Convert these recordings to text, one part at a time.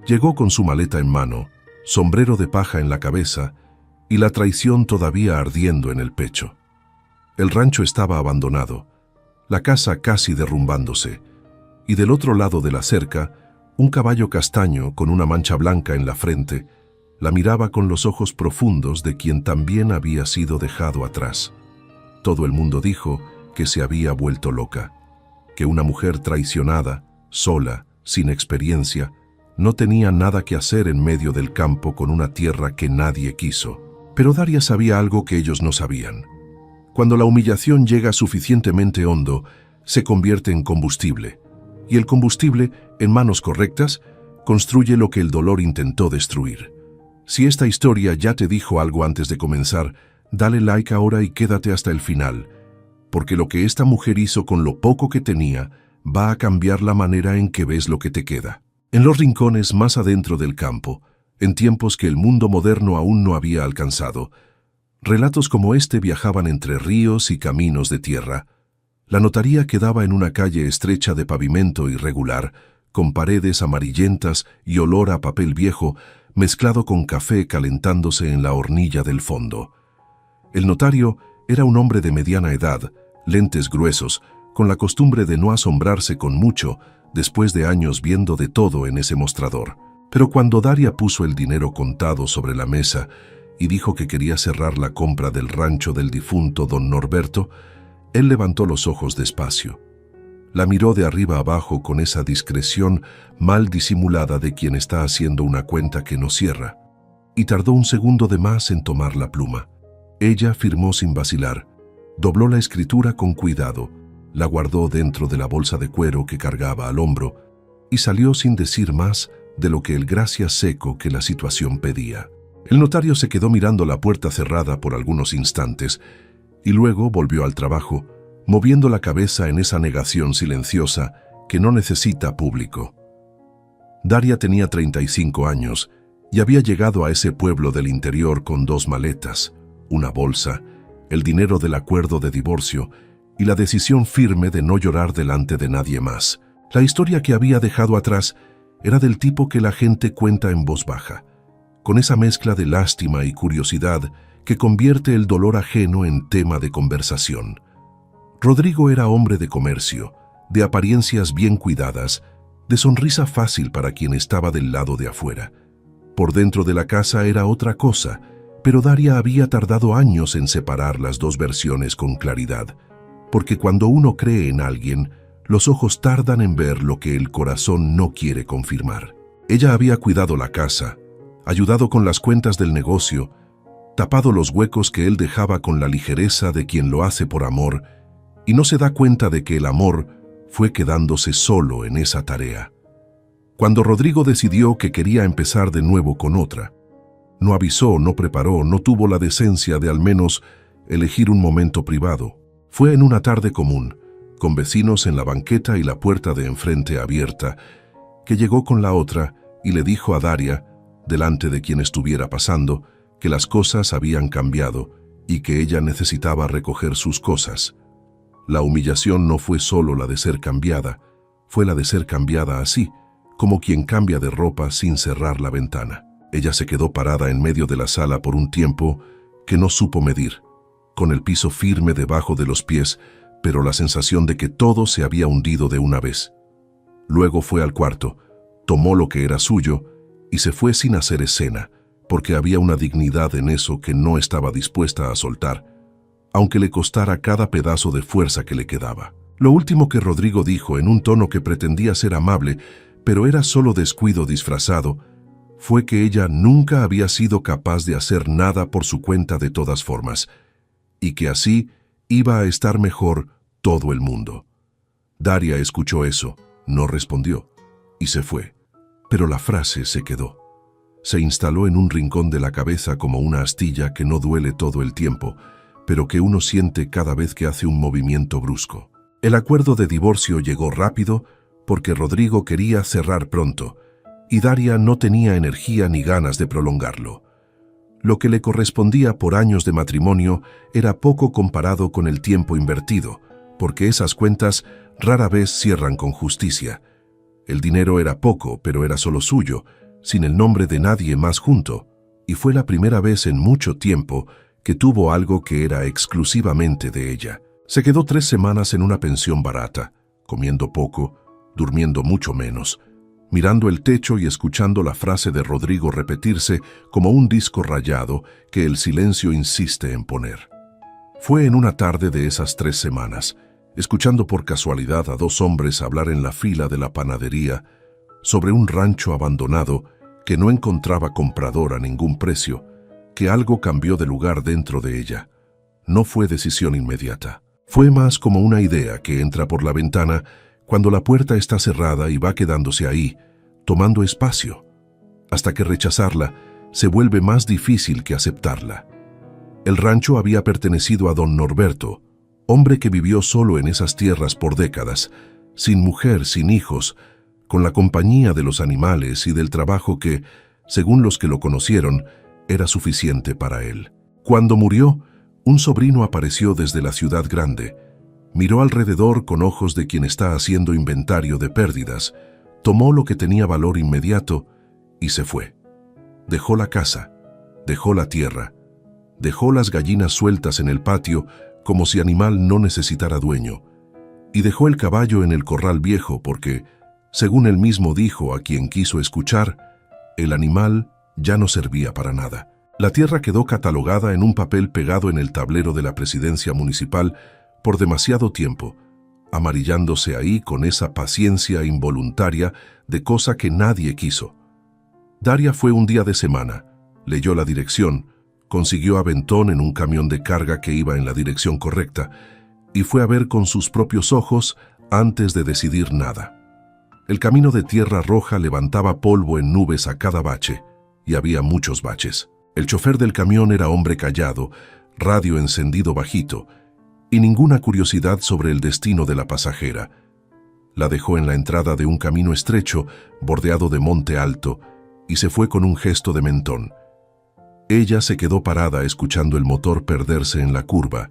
Llegó con su maleta en mano, sombrero de paja en la cabeza y la traición todavía ardiendo en el pecho. El rancho estaba abandonado, la casa casi derrumbándose, y del otro lado de la cerca, un caballo castaño con una mancha blanca en la frente la miraba con los ojos profundos de quien también había sido dejado atrás. Todo el mundo dijo que se había vuelto loca, que una mujer traicionada, sola, sin experiencia, no tenía nada que hacer en medio del campo con una tierra que nadie quiso. Pero Daria sabía algo que ellos no sabían. Cuando la humillación llega suficientemente hondo, se convierte en combustible, y el combustible, en manos correctas, construye lo que el dolor intentó destruir. Si esta historia ya te dijo algo antes de comenzar, dale like ahora y quédate hasta el final, porque lo que esta mujer hizo con lo poco que tenía va a cambiar la manera en que ves lo que te queda. En los rincones más adentro del campo, en tiempos que el mundo moderno aún no había alcanzado, relatos como este viajaban entre ríos y caminos de tierra. La notaría quedaba en una calle estrecha de pavimento irregular, con paredes amarillentas y olor a papel viejo, mezclado con café calentándose en la hornilla del fondo. El notario era un hombre de mediana edad, lentes gruesos, con la costumbre de no asombrarse con mucho, después de años viendo de todo en ese mostrador. Pero cuando Daria puso el dinero contado sobre la mesa y dijo que quería cerrar la compra del rancho del difunto don Norberto, él levantó los ojos despacio. La miró de arriba abajo con esa discreción mal disimulada de quien está haciendo una cuenta que no cierra, y tardó un segundo de más en tomar la pluma. Ella firmó sin vacilar, dobló la escritura con cuidado, la guardó dentro de la bolsa de cuero que cargaba al hombro y salió sin decir más de lo que el gracias seco que la situación pedía. El notario se quedó mirando la puerta cerrada por algunos instantes y luego volvió al trabajo, moviendo la cabeza en esa negación silenciosa que no necesita público. Daria tenía 35 años y había llegado a ese pueblo del interior con 2 maletas, una bolsa, el dinero del acuerdo de divorcio y la decisión firme de no llorar delante de nadie más. La historia que había dejado atrás era del tipo que la gente cuenta en voz baja, con esa mezcla de lástima y curiosidad que convierte el dolor ajeno en tema de conversación. Rodrigo era hombre de comercio, de apariencias bien cuidadas, de sonrisa fácil para quien estaba del lado de afuera. Por dentro de la casa era otra cosa, pero Daria había tardado años en separar las dos versiones con claridad, porque cuando uno cree en alguien, los ojos tardan en ver lo que el corazón no quiere confirmar. Ella había cuidado la casa, ayudado con las cuentas del negocio, tapado los huecos que él dejaba con la ligereza de quien lo hace por amor, y no se da cuenta de que el amor fue quedándose solo en esa tarea. Cuando Rodrigo decidió que quería empezar de nuevo con otra, no avisó, no preparó, no tuvo la decencia de al menos elegir un momento privado. Fue en una tarde común, con vecinos en la banqueta y la puerta de enfrente abierta, que llegó con la otra y le dijo a Daria, delante de quien estuviera pasando, que las cosas habían cambiado y que ella necesitaba recoger sus cosas. La humillación no fue solo la de ser cambiada, fue la de ser cambiada así, como quien cambia de ropa sin cerrar la ventana. Ella se quedó parada en medio de la sala por un tiempo que no supo medir, con el piso firme debajo de los pies, pero la sensación de que todo se había hundido de una vez. Luego fue al cuarto, tomó lo que era suyo y se fue sin hacer escena, porque había una dignidad en eso que no estaba dispuesta a soltar, aunque le costara cada pedazo de fuerza que le quedaba. Lo último que Rodrigo dijo en un tono que pretendía ser amable, pero era solo descuido disfrazado, fue que ella nunca había sido capaz de hacer nada por su cuenta de todas formas, y que así iba a estar mejor todo el mundo. Daria escuchó eso, no respondió, y se fue, pero la frase se quedó. Se instaló en un rincón de la cabeza como una astilla que no duele todo el tiempo, pero que uno siente cada vez que hace un movimiento brusco. El acuerdo de divorcio llegó rápido porque Rodrigo quería cerrar pronto, y Daria no tenía energía ni ganas de prolongarlo. Lo que le correspondía por años de matrimonio era poco comparado con el tiempo invertido, porque esas cuentas rara vez cierran con justicia. El dinero era poco, pero era solo suyo, sin el nombre de nadie más junto, y fue la primera vez en mucho tiempo que tuvo algo que era exclusivamente de ella. Se quedó 3 semanas en una pensión barata, comiendo poco, durmiendo mucho menos, mirando el techo y escuchando la frase de Rodrigo repetirse como un disco rayado que el silencio insiste en poner. Fue en una tarde de esas 3 semanas, escuchando por casualidad a 2 hombres hablar en la fila de la panadería sobre un rancho abandonado que no encontraba comprador a ningún precio, que algo cambió de lugar dentro de ella. No fue decisión inmediata. Fue más como una idea que entra por la ventana cuando la puerta está cerrada y va quedándose ahí, tomando espacio, hasta que rechazarla se vuelve más difícil que aceptarla. El rancho había pertenecido a don Norberto, hombre que vivió solo en esas tierras por décadas, sin mujer, sin hijos, con la compañía de los animales y del trabajo que, según los que lo conocieron, era suficiente para él. Cuando murió, un sobrino apareció desde la ciudad grande, miró alrededor con ojos de quien está haciendo inventario de pérdidas, tomó lo que tenía valor inmediato y se fue. Dejó la casa, dejó la tierra, dejó las gallinas sueltas en el patio como si animal no necesitara dueño, y dejó el caballo en el corral viejo porque, según él mismo dijo a quien quiso escuchar, el animal ya no servía para nada. La tierra quedó catalogada en un papel pegado en el tablero de la presidencia municipal por demasiado tiempo, amarillándose ahí con esa paciencia involuntaria de cosa que nadie quiso. Daria fue un día de semana, leyó la dirección, consiguió aventón en un camión de carga que iba en la dirección correcta y fue a ver con sus propios ojos antes de decidir nada. El camino de tierra roja levantaba polvo en nubes a cada bache, y había muchos baches. El chofer del camión era hombre callado, radio encendido bajito, y ninguna curiosidad sobre el destino de la pasajera. La dejó en la entrada de un camino estrecho, bordeado de monte alto, y se fue con un gesto de mentón. Ella se quedó parada escuchando el motor perderse en la curva,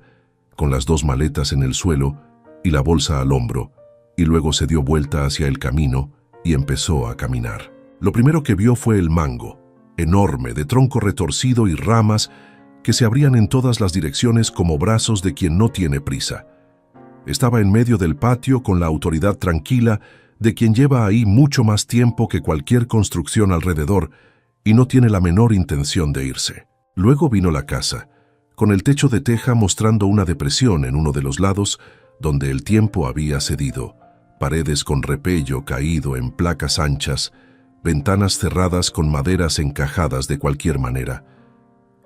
con las 2 maletas en el suelo y la bolsa al hombro, y luego se dio vuelta hacia el camino y empezó a caminar. Lo primero que vio fue el mango, enorme, de tronco retorcido y ramas que se abrían en todas las direcciones como brazos de quien no tiene prisa. Estaba en medio del patio con la autoridad tranquila de quien lleva ahí mucho más tiempo que cualquier construcción alrededor y no tiene la menor intención de irse. Luego vino la casa, con el techo de teja mostrando una depresión en uno de los lados donde el tiempo había cedido, paredes con repello caído en placas anchas, ventanas cerradas con maderas encajadas de cualquier manera.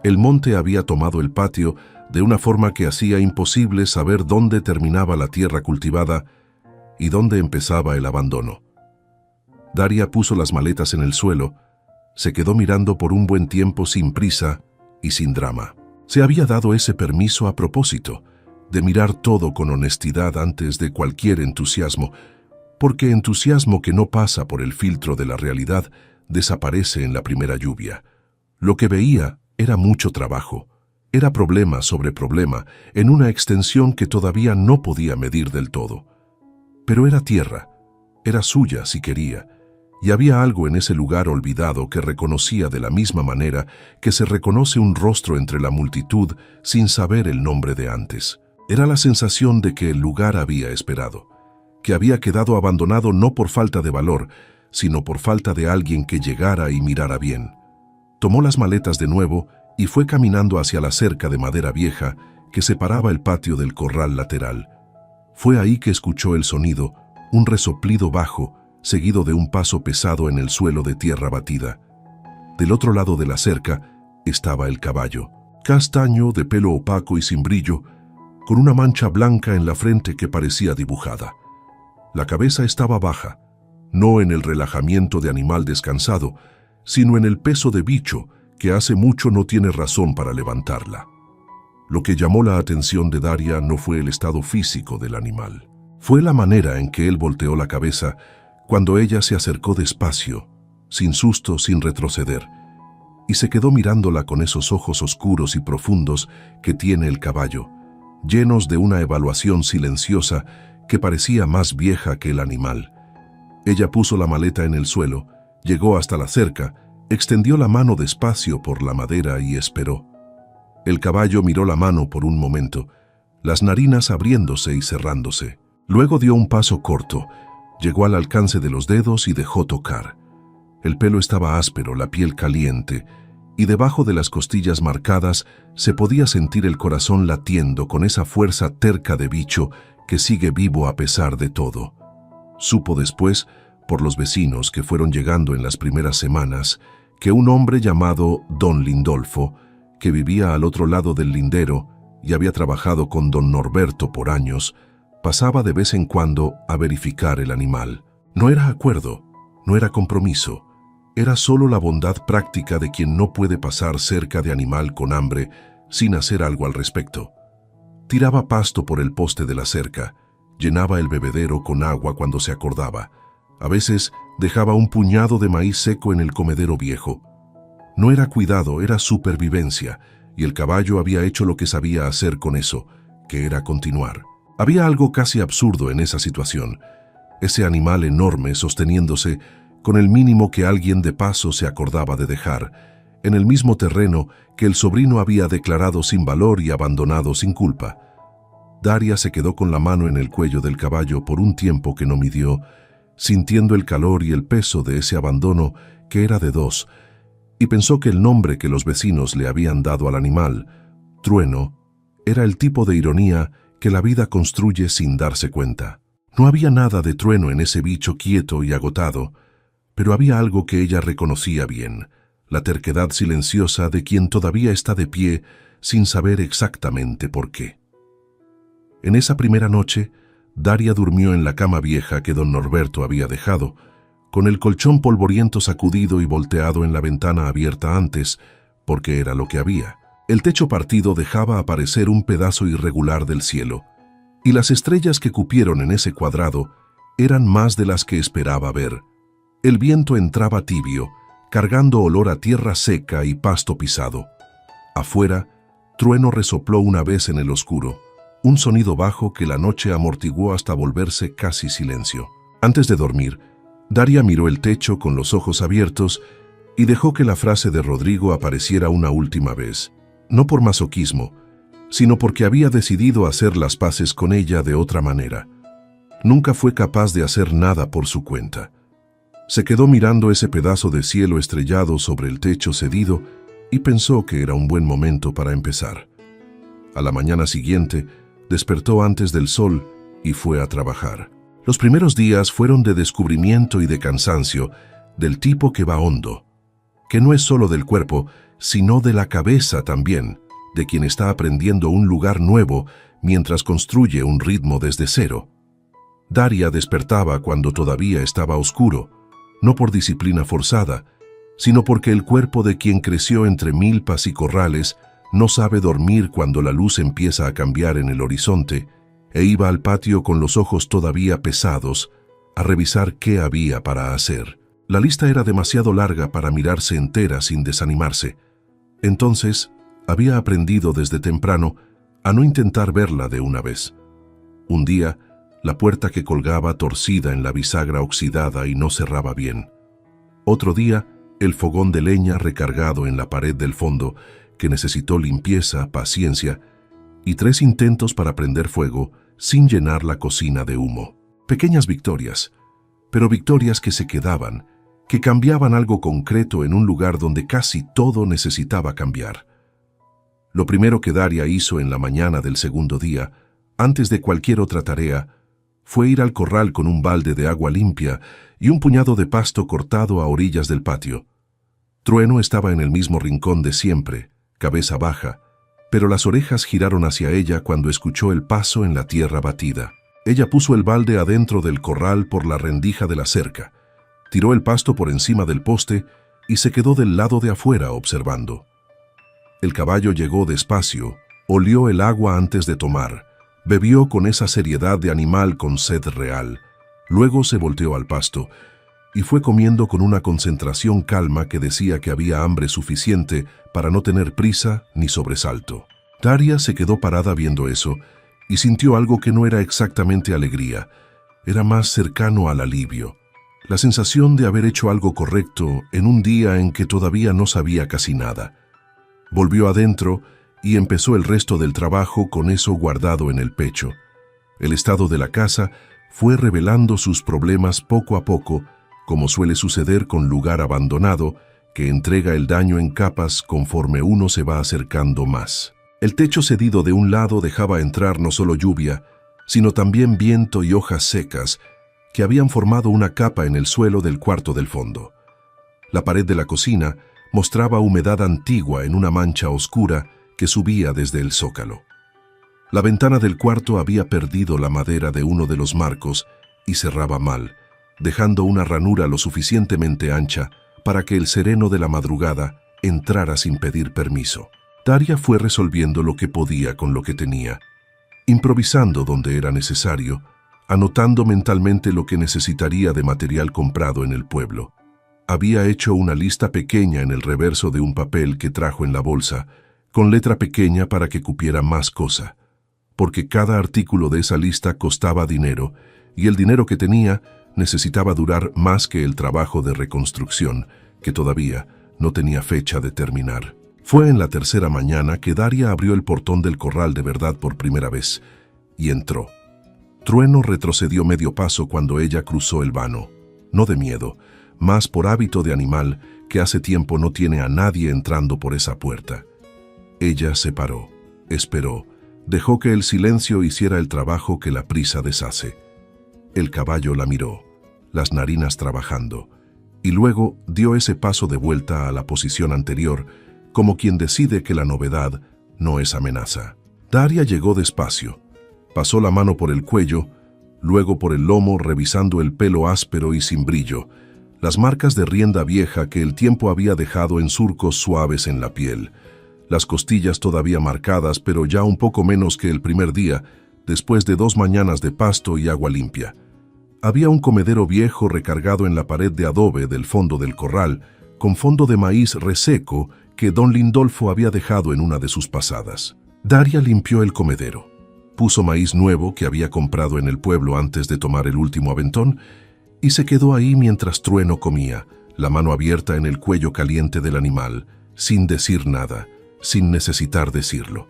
El monte había tomado el patio de una forma que hacía imposible saber dónde terminaba la tierra cultivada y dónde empezaba el abandono. Daria puso las maletas en el suelo, se quedó mirando por un buen tiempo sin prisa y sin drama. Se había dado ese permiso a propósito, de mirar todo con honestidad antes de cualquier entusiasmo, porque entusiasmo que no pasa por el filtro de la realidad desaparece en la primera lluvia. Lo que veía era mucho trabajo, era problema sobre problema, en una extensión que todavía no podía medir del todo. Pero era tierra, era suya si quería, y había algo en ese lugar olvidado que reconocía de la misma manera que se reconoce un rostro entre la multitud sin saber el nombre de antes. Era la sensación de que el lugar había esperado, que había quedado abandonado no por falta de valor, sino por falta de alguien que llegara y mirara bien. Tomó las maletas de nuevo y fue caminando hacia la cerca de madera vieja que separaba el patio del corral lateral. Fue ahí que escuchó el sonido, un resoplido bajo, seguido de un paso pesado en el suelo de tierra batida. Del otro lado de la cerca estaba el caballo, castaño, de pelo opaco y sin brillo, con una mancha blanca en la frente que parecía dibujada. La cabeza estaba baja, no en el relajamiento de animal descansado, sino en el peso de bicho que hace mucho no tiene razón para levantarla. Lo que llamó la atención de Daria no fue el estado físico del animal. Fue la manera en que él volteó la cabeza cuando ella se acercó despacio, sin susto, sin retroceder, y se quedó mirándola con esos ojos oscuros y profundos que tiene el caballo, llenos de una evaluación silenciosa que parecía más vieja que el animal. Ella puso la maleta en el suelo, Llegó hasta la cerca, extendió la mano despacio por la madera y esperó. El caballo miró la mano por un momento, las narinas abriéndose y cerrándose. Luego dio un paso corto, llegó al alcance de los dedos y dejó tocar. El pelo estaba áspero, la piel caliente, y debajo de las costillas marcadas se podía sentir el corazón latiendo con esa fuerza terca de bicho que sigue vivo a pesar de todo. Supo después, por los vecinos que fueron llegando en las primeras semanas, que un hombre llamado Don Lindolfo, que vivía al otro lado del lindero y había trabajado con Don Norberto por años, pasaba de vez en cuando a verificar el animal. No era acuerdo, no era compromiso, era solo la bondad práctica de quien no puede pasar cerca de animal con hambre sin hacer algo al respecto. Tiraba pasto por el poste de la cerca, llenaba el bebedero con agua cuando se acordaba. A veces dejaba un puñado de maíz seco en el comedero viejo. No era cuidado, era supervivencia, y el caballo había hecho lo que sabía hacer con eso, que era continuar. Había algo casi absurdo en esa situación. Ese animal enorme sosteniéndose con el mínimo que alguien de paso se acordaba de dejar, en el mismo terreno que el sobrino había declarado sin valor y abandonado sin culpa. Daria se quedó con la mano en el cuello del caballo por un tiempo que no midió, sintiendo el calor y el peso de ese abandono que era de dos, y pensó que el nombre que los vecinos le habían dado al animal, Trueno, era el tipo de ironía que la vida construye sin darse cuenta. No había nada de trueno en ese bicho quieto y agotado, pero había algo que ella reconocía bien, la terquedad silenciosa de quien todavía está de pie sin saber exactamente por qué. En esa primera noche, Daria durmió en la cama vieja que don Norberto había dejado, con el colchón polvoriento sacudido y volteado en la ventana abierta antes, porque era lo que había. El techo partido dejaba aparecer un pedazo irregular del cielo, y las estrellas que cupieron en ese cuadrado eran más de las que esperaba ver. El viento entraba tibio, cargando olor a tierra seca y pasto pisado. Afuera, Trueno resopló una vez en el oscuro, un sonido bajo que la noche amortiguó hasta volverse casi silencio. Antes de dormir, Daria miró el techo con los ojos abiertos y dejó que la frase de Rodrigo apareciera una última vez, no por masoquismo, sino porque había decidido hacer las paces con ella de otra manera. Nunca fue capaz de hacer nada por su cuenta. Se quedó mirando ese pedazo de cielo estrellado sobre el techo cedido y pensó que era un buen momento para empezar. A la mañana siguiente, despertó antes del sol y fue a trabajar. Los primeros días fueron de descubrimiento y de cansancio, del tipo que va hondo, que no es solo del cuerpo, sino de la cabeza también, de quien está aprendiendo un lugar nuevo mientras construye un ritmo desde cero. Daria despertaba cuando todavía estaba oscuro, no por disciplina forzada, sino porque el cuerpo de quien creció entre milpas y corrales no sabe dormir cuando la luz empieza a cambiar en el horizonte, e iba al patio con los ojos todavía pesados a revisar qué había para hacer. La lista era demasiado larga para mirarse entera sin desanimarse. Entonces, había aprendido desde temprano a no intentar verla de una vez. Un día, la puerta que colgaba torcida en la bisagra oxidada y no cerraba bien. Otro día, el fogón de leña recargado en la pared del fondo, que necesitó limpieza, paciencia, y 3 intentos para prender fuego sin llenar la cocina de humo. Pequeñas victorias, pero victorias que se quedaban, que cambiaban algo concreto en un lugar donde casi todo necesitaba cambiar. Lo primero que Daria hizo en la mañana del segundo día, antes de cualquier otra tarea, fue ir al corral con un balde de agua limpia y un puñado de pasto cortado a orillas del patio. Trueno estaba en el mismo rincón de siempre, cabeza baja, pero las orejas giraron hacia ella cuando escuchó el paso en la tierra batida. Ella puso el balde adentro del corral por la rendija de la cerca, tiró el pasto por encima del poste y se quedó del lado de afuera observando. El caballo llegó despacio, olió el agua antes de tomar, bebió con esa seriedad de animal con sed real, luego se volteó al pasto y fue comiendo con una concentración calma que decía que había hambre suficiente para no tener prisa ni sobresalto. Daria se quedó parada viendo eso y sintió algo que no era exactamente alegría, era más cercano al alivio. la sensación de haber hecho algo correcto en un día en que todavía no sabía casi nada. Volvió adentro y empezó el resto del trabajo con eso guardado en el pecho. El estado de la casa fue revelando sus problemas poco a poco, como suele suceder con lugar abandonado, que entrega el daño en capas conforme uno se va acercando más. El techo cedido de un lado dejaba entrar no solo lluvia, sino también viento y hojas secas, que habían formado una capa en el suelo del cuarto del fondo. La pared de la cocina mostraba humedad antigua en una mancha oscura que subía desde el zócalo. La ventana del cuarto había perdido la madera de uno de los marcos y cerraba mal, dejando una ranura lo suficientemente ancha para que el sereno de la madrugada entrara sin pedir permiso. Daria fue resolviendo lo que podía con lo que tenía, improvisando donde era necesario, anotando mentalmente lo que necesitaría de material comprado en el pueblo. Había hecho una lista pequeña en el reverso de un papel que trajo en la bolsa, con letra pequeña para que cupiera más cosa, porque cada artículo de esa lista costaba dinero, y el dinero que tenía necesitaba durar más que el trabajo de reconstrucción, que todavía no tenía fecha de terminar. Fue en la tercera mañana que Daria abrió el portón del corral de verdad por primera vez, y entró. Trueno retrocedió medio paso cuando ella cruzó el vano, no de miedo, más por hábito de animal que hace tiempo no tiene a nadie entrando por esa puerta. Ella se paró, esperó, dejó que el silencio hiciera el trabajo que la prisa deshace. El caballo la miró, las narinas trabajando, y luego dio ese paso de vuelta a la posición anterior, como quien decide que la novedad no es amenaza. Daria llegó despacio, pasó la mano por el cuello, luego por el lomo revisando el pelo áspero y sin brillo, las marcas de rienda vieja que el tiempo había dejado en surcos suaves en la piel, las costillas todavía marcadas pero ya un poco menos que el primer día, después de 2 mañanas de pasto y agua limpia. Había un comedero viejo recargado en la pared de adobe del fondo del corral, con fondo de maíz reseco que don Lindolfo había dejado en una de sus pasadas. Daria limpió el comedero, puso maíz nuevo que había comprado en el pueblo antes de tomar el último aventón, y se quedó ahí mientras Trueno comía, la mano abierta en el cuello caliente del animal, sin decir nada, sin necesitar decirlo.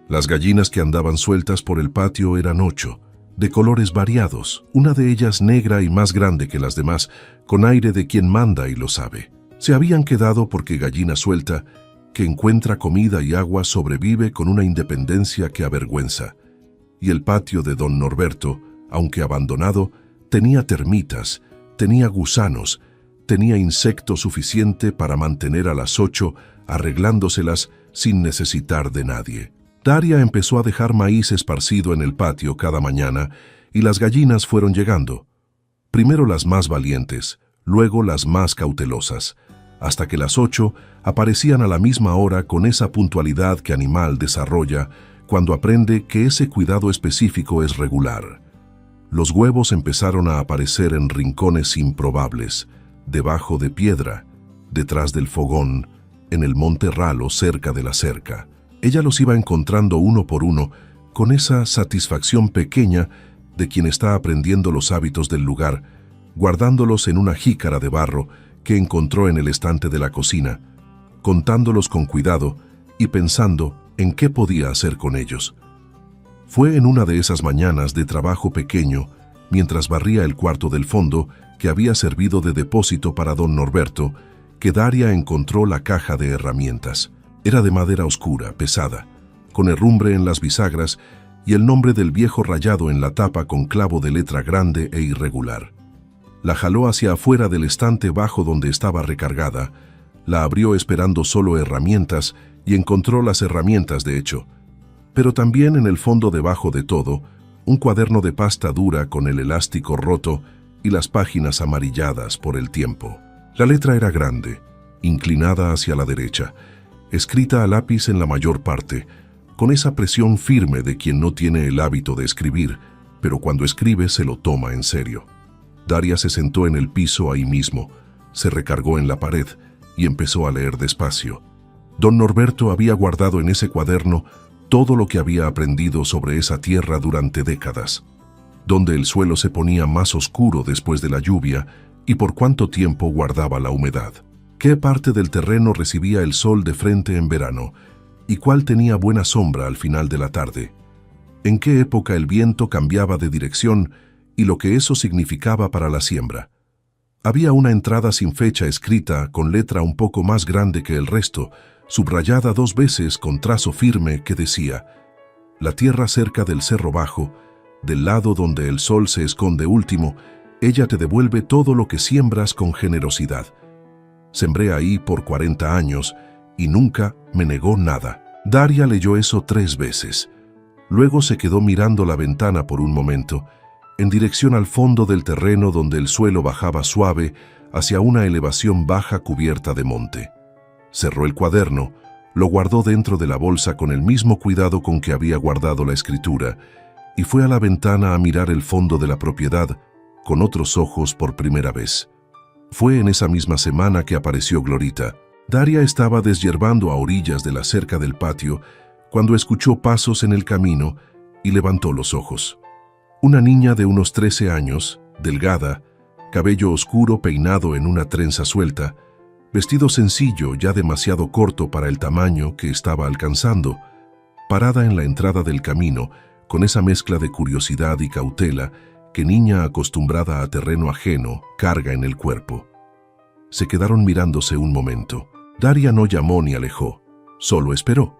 Las gallinas que andaban sueltas por el patio eran 8, de colores variados, una de ellas negra y más grande que las demás, con aire de quien manda y lo sabe. Se habían quedado porque gallina suelta, que encuentra comida y agua, sobrevive con una independencia que avergüenza. Y el patio de don Norberto, aunque abandonado, tenía termitas, tenía gusanos, tenía insecto suficiente para mantener a las 8 arreglándoselas sin necesitar de nadie. Daria empezó a dejar maíz esparcido en el patio cada mañana y las gallinas fueron llegando. Primero las más valientes, luego las más cautelosas, hasta que las 8 aparecían a la misma hora con esa puntualidad que animal desarrolla cuando aprende que ese cuidado específico es regular. Los huevos empezaron a aparecer en rincones improbables, debajo de piedra, detrás del fogón, en el monte ralo cerca de la cerca. Ella los iba encontrando uno por uno, con esa satisfacción pequeña de quien está aprendiendo los hábitos del lugar, guardándolos en una jícara de barro que encontró en el estante de la cocina, contándolos con cuidado y pensando en qué podía hacer con ellos. Fue en una de esas mañanas de trabajo pequeño, mientras barría el cuarto del fondo que había servido de depósito para don Norberto, que Daria encontró la caja de herramientas. Era de madera oscura, pesada, con herrumbre en las bisagras y el nombre del viejo rayado en la tapa con clavo de letra grande e irregular. La jaló hacia afuera del estante bajo donde estaba recargada, la abrió esperando solo herramientas y encontró las herramientas de hecho, pero también en el fondo debajo de todo, un cuaderno de pasta dura con el elástico roto y las páginas amarilladas por el tiempo. La letra era grande, inclinada hacia la derecha, escrita a lápiz en la mayor parte, con esa presión firme de quien no tiene el hábito de escribir, pero cuando escribe se lo toma en serio. Daria se sentó en el piso ahí mismo, se recargó en la pared y empezó a leer despacio. Don Norberto había guardado en ese cuaderno todo lo que había aprendido sobre esa tierra durante décadas, donde el suelo se ponía más oscuro después de la lluvia y por cuánto tiempo guardaba la humedad. ¿Qué parte del terreno recibía el sol de frente en verano y cuál tenía buena sombra al final de la tarde? ¿En qué época el viento cambiaba de dirección y lo que eso significaba para la siembra? Había una entrada sin fecha escrita con letra un poco más grande que el resto, subrayada 2 veces con trazo firme que decía: la tierra cerca del cerro bajo, del lado donde el sol se esconde último, ella te devuelve todo lo que siembras con generosidad. Sembré ahí por 40 años y nunca me negó nada. Daria leyó eso 3 veces. Luego se quedó mirando la ventana por un momento, en dirección al fondo del terreno donde el suelo bajaba suave hacia una elevación baja cubierta de monte. Cerró el cuaderno, lo guardó dentro de la bolsa con el mismo cuidado con que había guardado la escritura, y fue a la ventana a mirar el fondo de la propiedad con otros ojos por primera vez. Fue en esa misma semana que apareció Glorita. Daria estaba deshiervando a orillas de la cerca del patio cuando escuchó pasos en el camino y levantó los ojos. Una niña de unos 13 años, delgada, cabello oscuro peinado en una trenza suelta, vestido sencillo ya demasiado corto para el tamaño que estaba alcanzando, parada en la entrada del camino con esa mezcla de curiosidad y cautela que niña acostumbrada a terreno ajeno carga en el cuerpo. Se quedaron mirándose un momento. Daria no llamó ni alejó, solo esperó,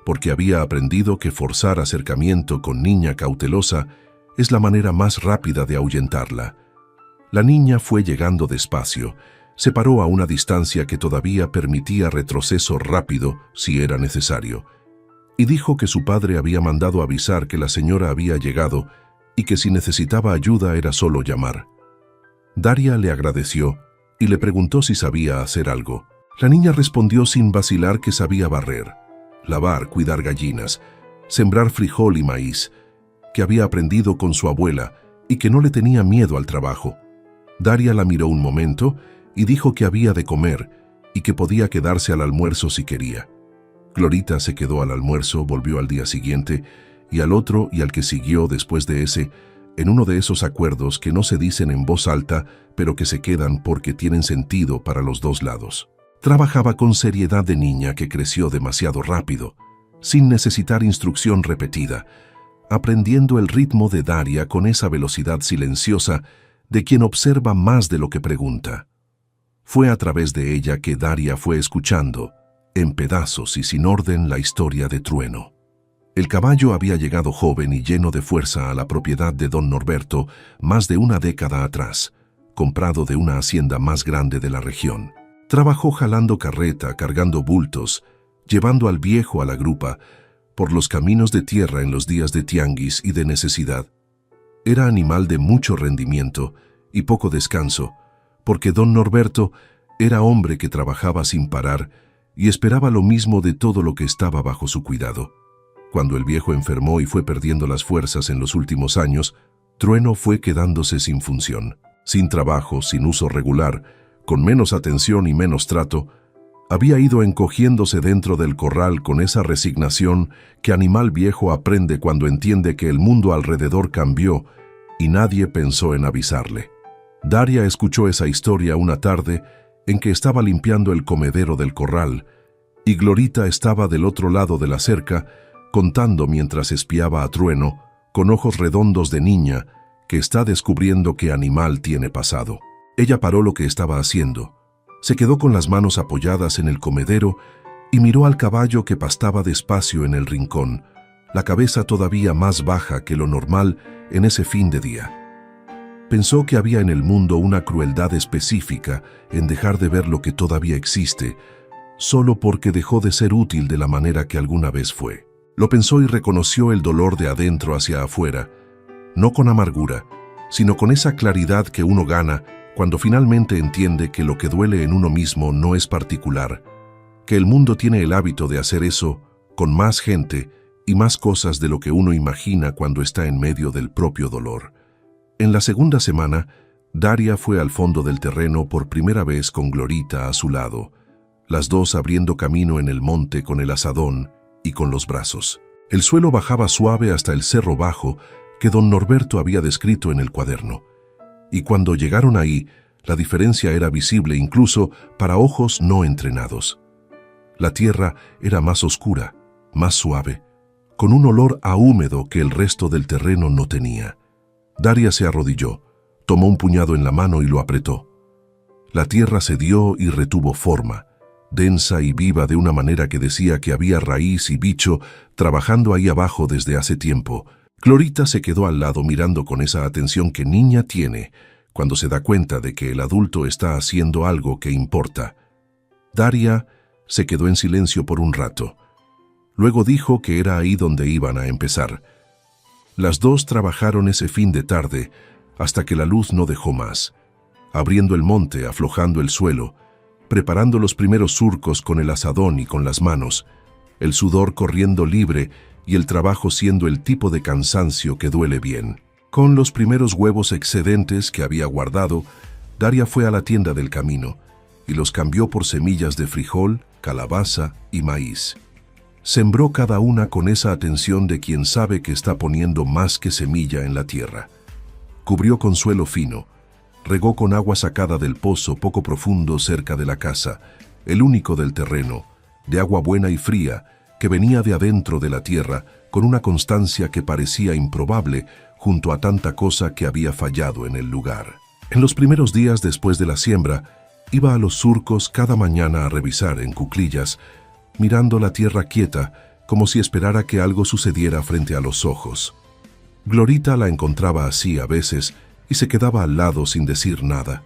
porque había aprendido que forzar acercamiento con niña cautelosa es la manera más rápida de ahuyentarla. La niña fue llegando despacio, se paró a una distancia que todavía permitía retroceso rápido si era necesario, y dijo que su padre había mandado avisar que la señora había llegado y que si necesitaba ayuda era solo llamar. Daria le agradeció y le preguntó si sabía hacer algo. La niña respondió sin vacilar que sabía barrer, lavar, cuidar gallinas, sembrar frijol y maíz, que había aprendido con su abuela y que no le tenía miedo al trabajo. Daria la miró un momento y dijo que había de comer y que podía quedarse al almuerzo si quería. Glorita se quedó al almuerzo, volvió al día siguiente y al otro y al que siguió después de ese, en uno de esos acuerdos que no se dicen en voz alta, pero que se quedan porque tienen sentido para los dos lados. Trabajaba con seriedad de niña que creció demasiado rápido, sin necesitar instrucción repetida, aprendiendo el ritmo de Daria con esa velocidad silenciosa de quien observa más de lo que pregunta. Fue a través de ella que Daria fue escuchando, en pedazos y sin orden, la historia de Trueno. El caballo había llegado joven y lleno de fuerza a la propiedad de don Norberto más de una década atrás, comprado de una hacienda más grande de la región. Trabajó jalando carreta, cargando bultos, llevando al viejo a la grupa, por los caminos de tierra en los días de tianguis y de necesidad. Era animal de mucho rendimiento y poco descanso, porque don Norberto era hombre que trabajaba sin parar y esperaba lo mismo de todo lo que estaba bajo su cuidado. Cuando el viejo enfermó y fue perdiendo las fuerzas en los últimos años, Trueno fue quedándose sin función, sin trabajo, sin uso regular, con menos atención y menos trato. Había ido encogiéndose dentro del corral con esa resignación que animal viejo aprende cuando entiende que el mundo alrededor cambió y nadie pensó en avisarle. Daria escuchó esa historia una tarde en que estaba limpiando el comedero del corral y Glorita estaba del otro lado de la cerca contando mientras espiaba a Trueno con ojos redondos de niña que está descubriendo qué animal tiene pasado. Ella paró lo que estaba haciendo. Se quedó con las manos apoyadas en el comedero y miró al caballo que pastaba despacio en el rincón, la cabeza todavía más baja que lo normal en ese fin de día. Pensó que había en el mundo una crueldad específica en dejar de ver lo que todavía existe, solo porque dejó de ser útil de la manera que alguna vez fue. Lo pensó y reconoció el dolor de adentro hacia afuera, no con amargura, sino con esa claridad que uno gana cuando finalmente entiende que lo que duele en uno mismo no es particular, que el mundo tiene el hábito de hacer eso con más gente y más cosas de lo que uno imagina cuando está en medio del propio dolor. En la segunda semana, Daria fue al fondo del terreno por primera vez con Glorita a su lado, las dos abriendo camino en el monte con el azadón y con los brazos. El suelo bajaba suave hasta el cerro bajo que don Norberto había descrito en el cuaderno. Y cuando llegaron ahí, La diferencia era visible incluso para ojos no entrenados. La tierra era más oscura, más suave, con un olor a húmedo que el resto del terreno no tenía. Daria se arrodilló, tomó un puñado en la mano y lo apretó. La tierra cedió y retuvo forma, densa y viva de una manera que decía que había raíz y bicho trabajando ahí abajo desde hace tiempo. Glorita se quedó al lado mirando con esa atención que niña tiene cuando se da cuenta de que el adulto está haciendo algo que importa. Daria se quedó en silencio por un rato. Luego dijo que era ahí donde iban a empezar. Las dos trabajaron ese fin de tarde hasta que la luz no dejó más, abriendo el monte, aflojando el suelo, preparando los primeros surcos con el azadón y con las manos, el sudor corriendo libre y el trabajo siendo el tipo de cansancio que duele bien. Con los primeros huevos excedentes que había guardado, Daria fue a la tienda del camino y los cambió por semillas de frijol, calabaza y maíz. Sembró cada una con esa atención de quien sabe que está poniendo más que semilla en la tierra. Cubrió con suelo fino, regó con agua sacada del pozo poco profundo cerca de la casa, el único del terreno, de agua buena y fría, que venía de adentro de la tierra con una constancia que parecía improbable junto a tanta cosa que había fallado en el lugar. En los primeros días después de la siembra, iba a los surcos cada mañana a revisar en cuclillas, mirando la tierra quieta, como si esperara que algo sucediera frente a los ojos. Glorita la encontraba así a veces y se quedaba al lado sin decir nada,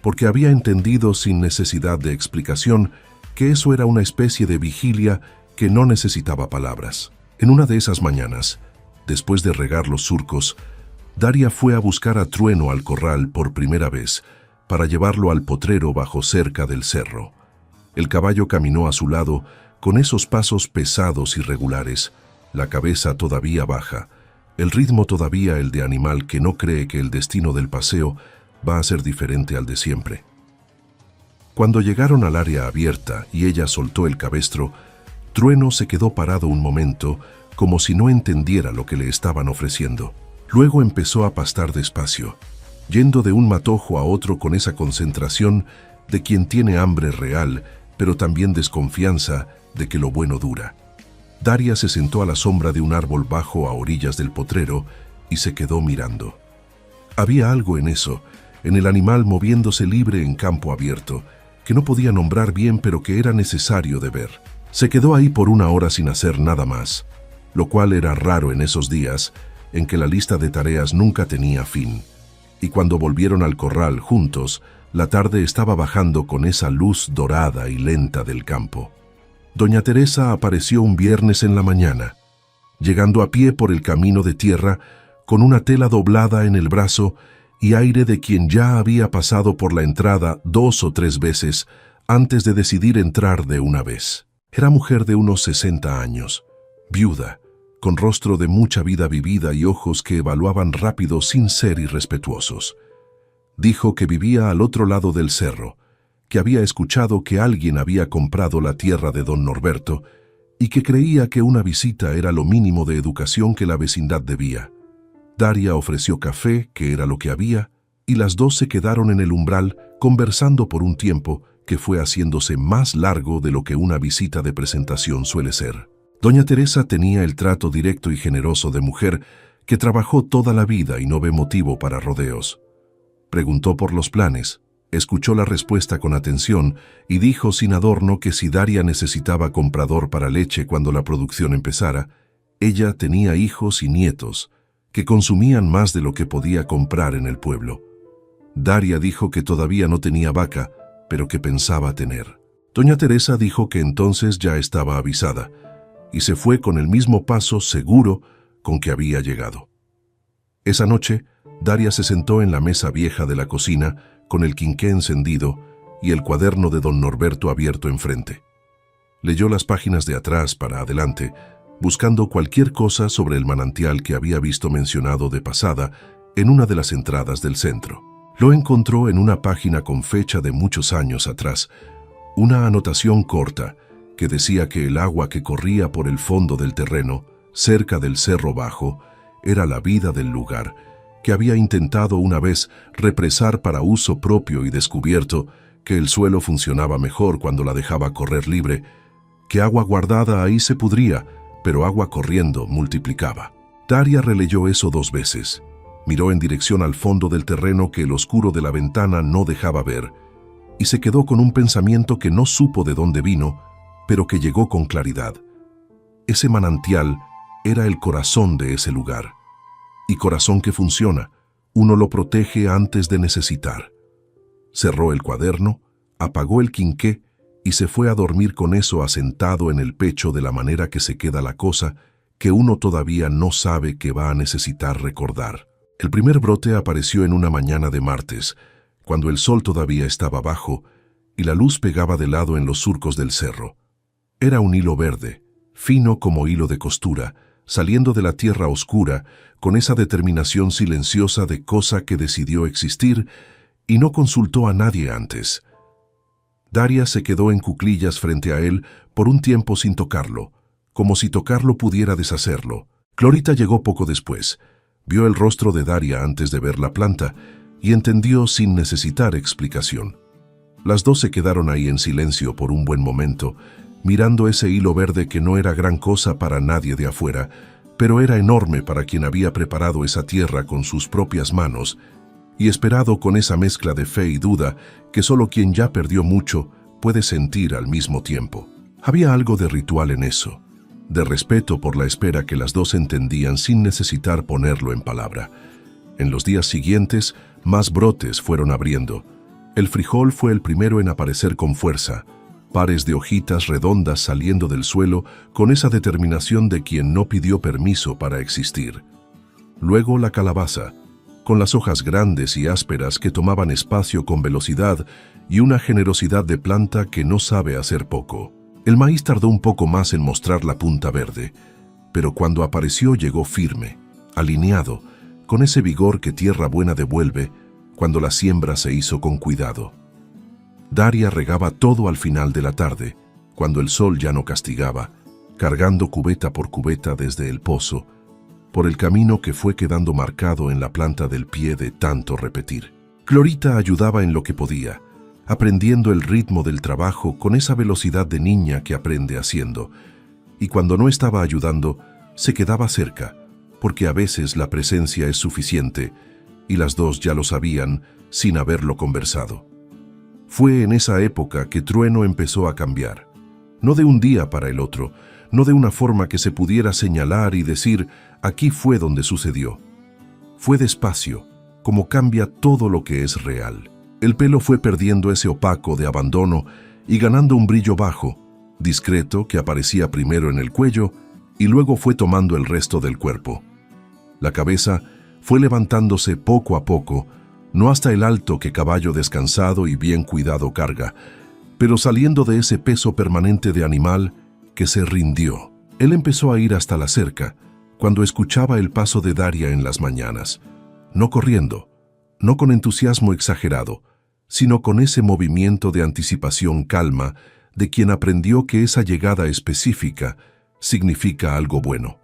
porque había entendido sin necesidad de explicación que eso era una especie de vigilia que no necesitaba palabras. En una de esas mañanas, después de regar los surcos, Daria fue a buscar a Trueno al corral por primera vez para llevarlo al potrero bajo cerca del cerro. El caballo caminó a su lado con esos pasos pesados y regulares, la cabeza todavía baja, el ritmo todavía el de animal que no cree que el destino del paseo va a ser diferente al de siempre. Cuando llegaron al área abierta y ella soltó el cabestro, Trueno se quedó parado un momento como si no entendiera lo que le estaban ofreciendo. Luego empezó a pastar despacio, yendo de un matojo a otro con esa concentración de quien tiene hambre real, pero también desconfianza de que lo bueno dura. Daria se sentó a la sombra de un árbol bajo a orillas del potrero y se quedó mirando. Había algo en eso, en el animal moviéndose libre en campo abierto, que no podía nombrar bien pero que era necesario de ver. Se quedó ahí por una hora sin hacer nada más, lo cual era raro en esos días en que la lista de tareas nunca tenía fin. Y cuando volvieron al corral juntos, la tarde estaba bajando con esa luz dorada y lenta del campo. Doña Teresa apareció un viernes en la mañana, llegando a pie por el camino de tierra con una tela doblada en el brazo y aire de quien ya había pasado por la entrada 2 o 3 veces antes de decidir entrar de una vez. Era mujer de unos 60 años, viuda, con rostro de mucha vida vivida y ojos que evaluaban rápido sin ser irrespetuosos. Dijo que vivía al otro lado del cerro, que había escuchado que alguien había comprado la tierra de don Norberto y que creía que una visita era lo mínimo de educación que la vecindad debía. Daria ofreció café, que era lo que había, y las dos se quedaron en el umbral conversando por un tiempo que fue haciéndose más largo de lo que una visita de presentación suele ser. Doña Teresa tenía el trato directo y generoso de mujer que trabajó toda la vida y no ve motivo para rodeos. Preguntó por los planes, escuchó la respuesta con atención y dijo sin adorno que si Daria necesitaba comprador para leche cuando la producción empezara, ella tenía hijos y nietos que consumían más de lo que podía comprar en el pueblo. Daria dijo que todavía no tenía vaca, pero que pensaba tener. Doña Teresa dijo que entonces ya estaba avisada, y se fue con el mismo paso seguro con que había llegado. Esa noche, Daria se sentó en la mesa vieja de la cocina con el quinqué encendido y el cuaderno de don Norberto abierto enfrente. Leyó las páginas de atrás para adelante, buscando cualquier cosa sobre el manantial que había visto mencionado de pasada en una de las entradas del centro. Lo encontró en una página con fecha de muchos años atrás, una anotación corta que decía que el agua que corría por el fondo del terreno, cerca del cerro bajo, era la vida del lugar, que había intentado una vez represar para uso propio y descubierto que el suelo funcionaba mejor cuando la dejaba correr libre, que agua guardada ahí se pudría, pero agua corriendo multiplicaba. Daria releyó eso 2 veces. Miró en dirección al fondo del terreno que el oscuro de la ventana no dejaba ver, y se quedó con un pensamiento que no supo de dónde vino, pero que llegó con claridad. Ese manantial era el corazón de ese lugar. Y corazón que funciona, uno lo protege antes de necesitar. Cerró el cuaderno, apagó el quinqué y se fue a dormir con eso asentado en el pecho de la manera que se queda la cosa que uno todavía no sabe que va a necesitar recordar. El primer brote apareció en una mañana de martes, cuando el sol todavía estaba bajo y la luz pegaba de lado en los surcos del cerro. Era un hilo verde, fino como hilo de costura, saliendo de la tierra oscura con esa determinación silenciosa de cosa que decidió existir y no consultó a nadie antes. Daria se quedó en cuclillas frente a él por un tiempo sin tocarlo, como si tocarlo pudiera deshacerlo. Clorita llegó poco después. Vio el rostro de Daria antes de ver la planta y entendió sin necesitar explicación. Las dos se quedaron ahí en silencio por un buen momento, mirando ese hilo verde que no era gran cosa para nadie de afuera, pero era enorme para quien había preparado esa tierra con sus propias manos y esperado con esa mezcla de fe y duda que solo quien ya perdió mucho puede sentir al mismo tiempo. Había algo de ritual en eso, de respeto por la espera que las dos entendían sin necesitar ponerlo en palabra. En los días siguientes, más brotes fueron abriendo. El frijol fue el primero en aparecer con fuerza, pares de hojitas redondas saliendo del suelo con esa determinación de quien no pidió permiso para existir. Luego la calabaza, con las hojas grandes y ásperas que tomaban espacio con velocidad y una generosidad de planta que no sabe hacer poco. El maíz tardó un poco más en mostrar la punta verde, pero cuando apareció llegó firme, alineado, con ese vigor que tierra buena devuelve cuando la siembra se hizo con cuidado. Daria regaba todo al final de la tarde, cuando el sol ya no castigaba, cargando cubeta por cubeta desde el pozo, por el camino que fue quedando marcado en la planta del pie de tanto repetir. Clorita ayudaba en lo que podía, aprendiendo el ritmo del trabajo con esa velocidad de niña que aprende haciendo, y cuando no estaba ayudando, se quedaba cerca, porque a veces la presencia es suficiente, y las dos ya lo sabían sin haberlo conversado. Fue en esa época que Trueno empezó a cambiar, no de un día para el otro, no de una forma que se pudiera señalar y decir, aquí fue donde sucedió. Fue despacio, como cambia todo lo que es real. El pelo fue perdiendo ese opaco de abandono y ganando un brillo bajo, discreto, que aparecía primero en el cuello y luego fue tomando el resto del cuerpo. La cabeza fue levantándose poco a poco, no hasta el alto que caballo descansado y bien cuidado carga, pero saliendo de ese peso permanente de animal que se rindió. Él empezó a ir hasta la cerca, cuando escuchaba el paso de Daria en las mañanas, no corriendo, no con entusiasmo exagerado, sino con ese movimiento de anticipación calma de quien aprendió que esa llegada específica significa algo bueno.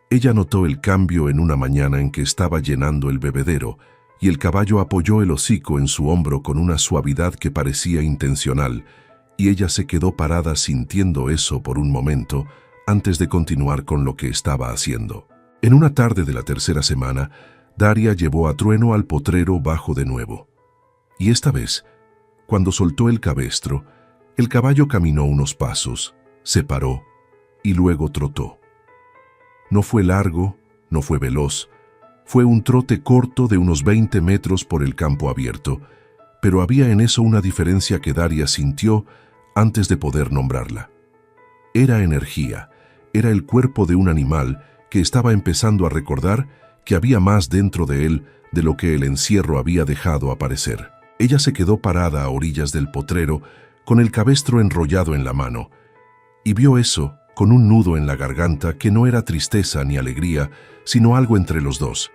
Ella notó el cambio en una mañana en que estaba llenando el bebedero y el caballo apoyó el hocico en su hombro con una suavidad que parecía intencional, y ella se quedó parada sintiendo eso por un momento antes de continuar con lo que estaba haciendo. En una tarde de la tercera semana, Daria llevó a Trueno al potrero bajo de nuevo. Y esta vez, cuando soltó el cabestro, el caballo caminó unos pasos, se paró y luego trotó. No fue largo, no fue veloz, fue un trote corto de unos 20 metros por el campo abierto, pero había en eso una diferencia que Daria sintió antes de poder nombrarla. Era energía, era el cuerpo de un animal que estaba empezando a recordar que había más dentro de él de lo que el encierro había dejado aparecer. Ella se quedó parada a orillas del potrero con el cabestro enrollado en la mano y vio eso con un nudo en la garganta que no era tristeza ni alegría, sino algo entre los dos.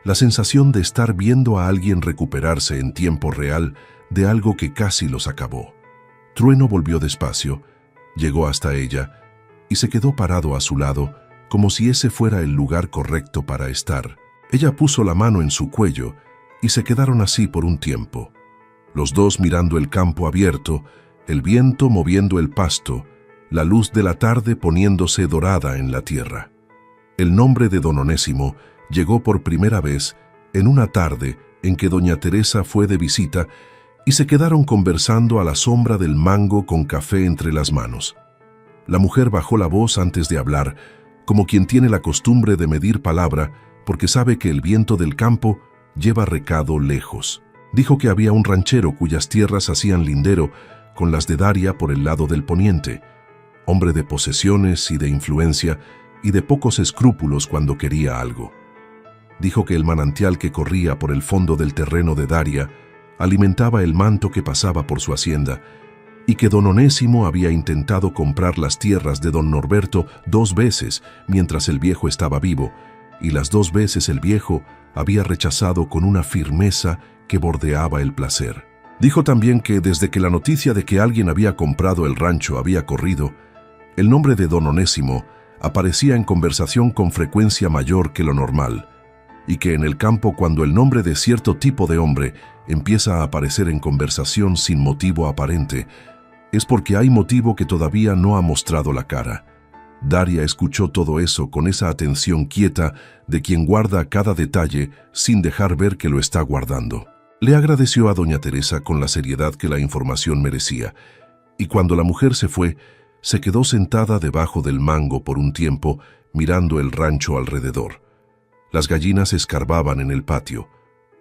La sensación de estar viendo a alguien recuperarse en tiempo real de algo que casi los acabó. Trueno volvió despacio, llegó hasta ella y se quedó parado a su lado como si ese fuera el lugar correcto para estar. Ella puso la mano en su cuello y se quedaron así por un tiempo, los dos mirando el campo abierto, el viento moviendo el pasto, la luz de la tarde poniéndose dorada en la tierra. El nombre de don Onésimo llegó por primera vez en una tarde en que doña Teresa fue de visita y se quedaron conversando a la sombra del mango con café entre las manos. La mujer bajó la voz antes de hablar, como quien tiene la costumbre de medir palabra porque sabe que el viento del campo lleva recado lejos. Dijo que había un ranchero cuyas tierras hacían lindero con las de Daria por el lado del poniente, hombre de posesiones y de influencia y de pocos escrúpulos cuando quería algo. Dijo que el manantial que corría por el fondo del terreno de Daria alimentaba el manto que pasaba por su hacienda y que don Onésimo había intentado comprar las tierras de don Norberto 2 veces mientras el viejo estaba vivo, y las 2 veces el viejo había rechazado con una firmeza que bordeaba el placer. Dijo también que desde que la noticia de que alguien había comprado el rancho había corrido, el nombre de don Onésimo aparecía en conversación con frecuencia mayor que lo normal, y que en el campo cuando el nombre de cierto tipo de hombre empieza a aparecer en conversación sin motivo aparente, es porque hay motivo que todavía no ha mostrado la cara. Daria escuchó todo eso con esa atención quieta de quien guarda cada detalle sin dejar ver que lo está guardando. Le agradeció a doña Teresa con la seriedad que la información merecía, y cuando la mujer se fue, se quedó sentada debajo del mango por un tiempo, mirando el rancho alrededor. Las gallinas escarbaban en el patio.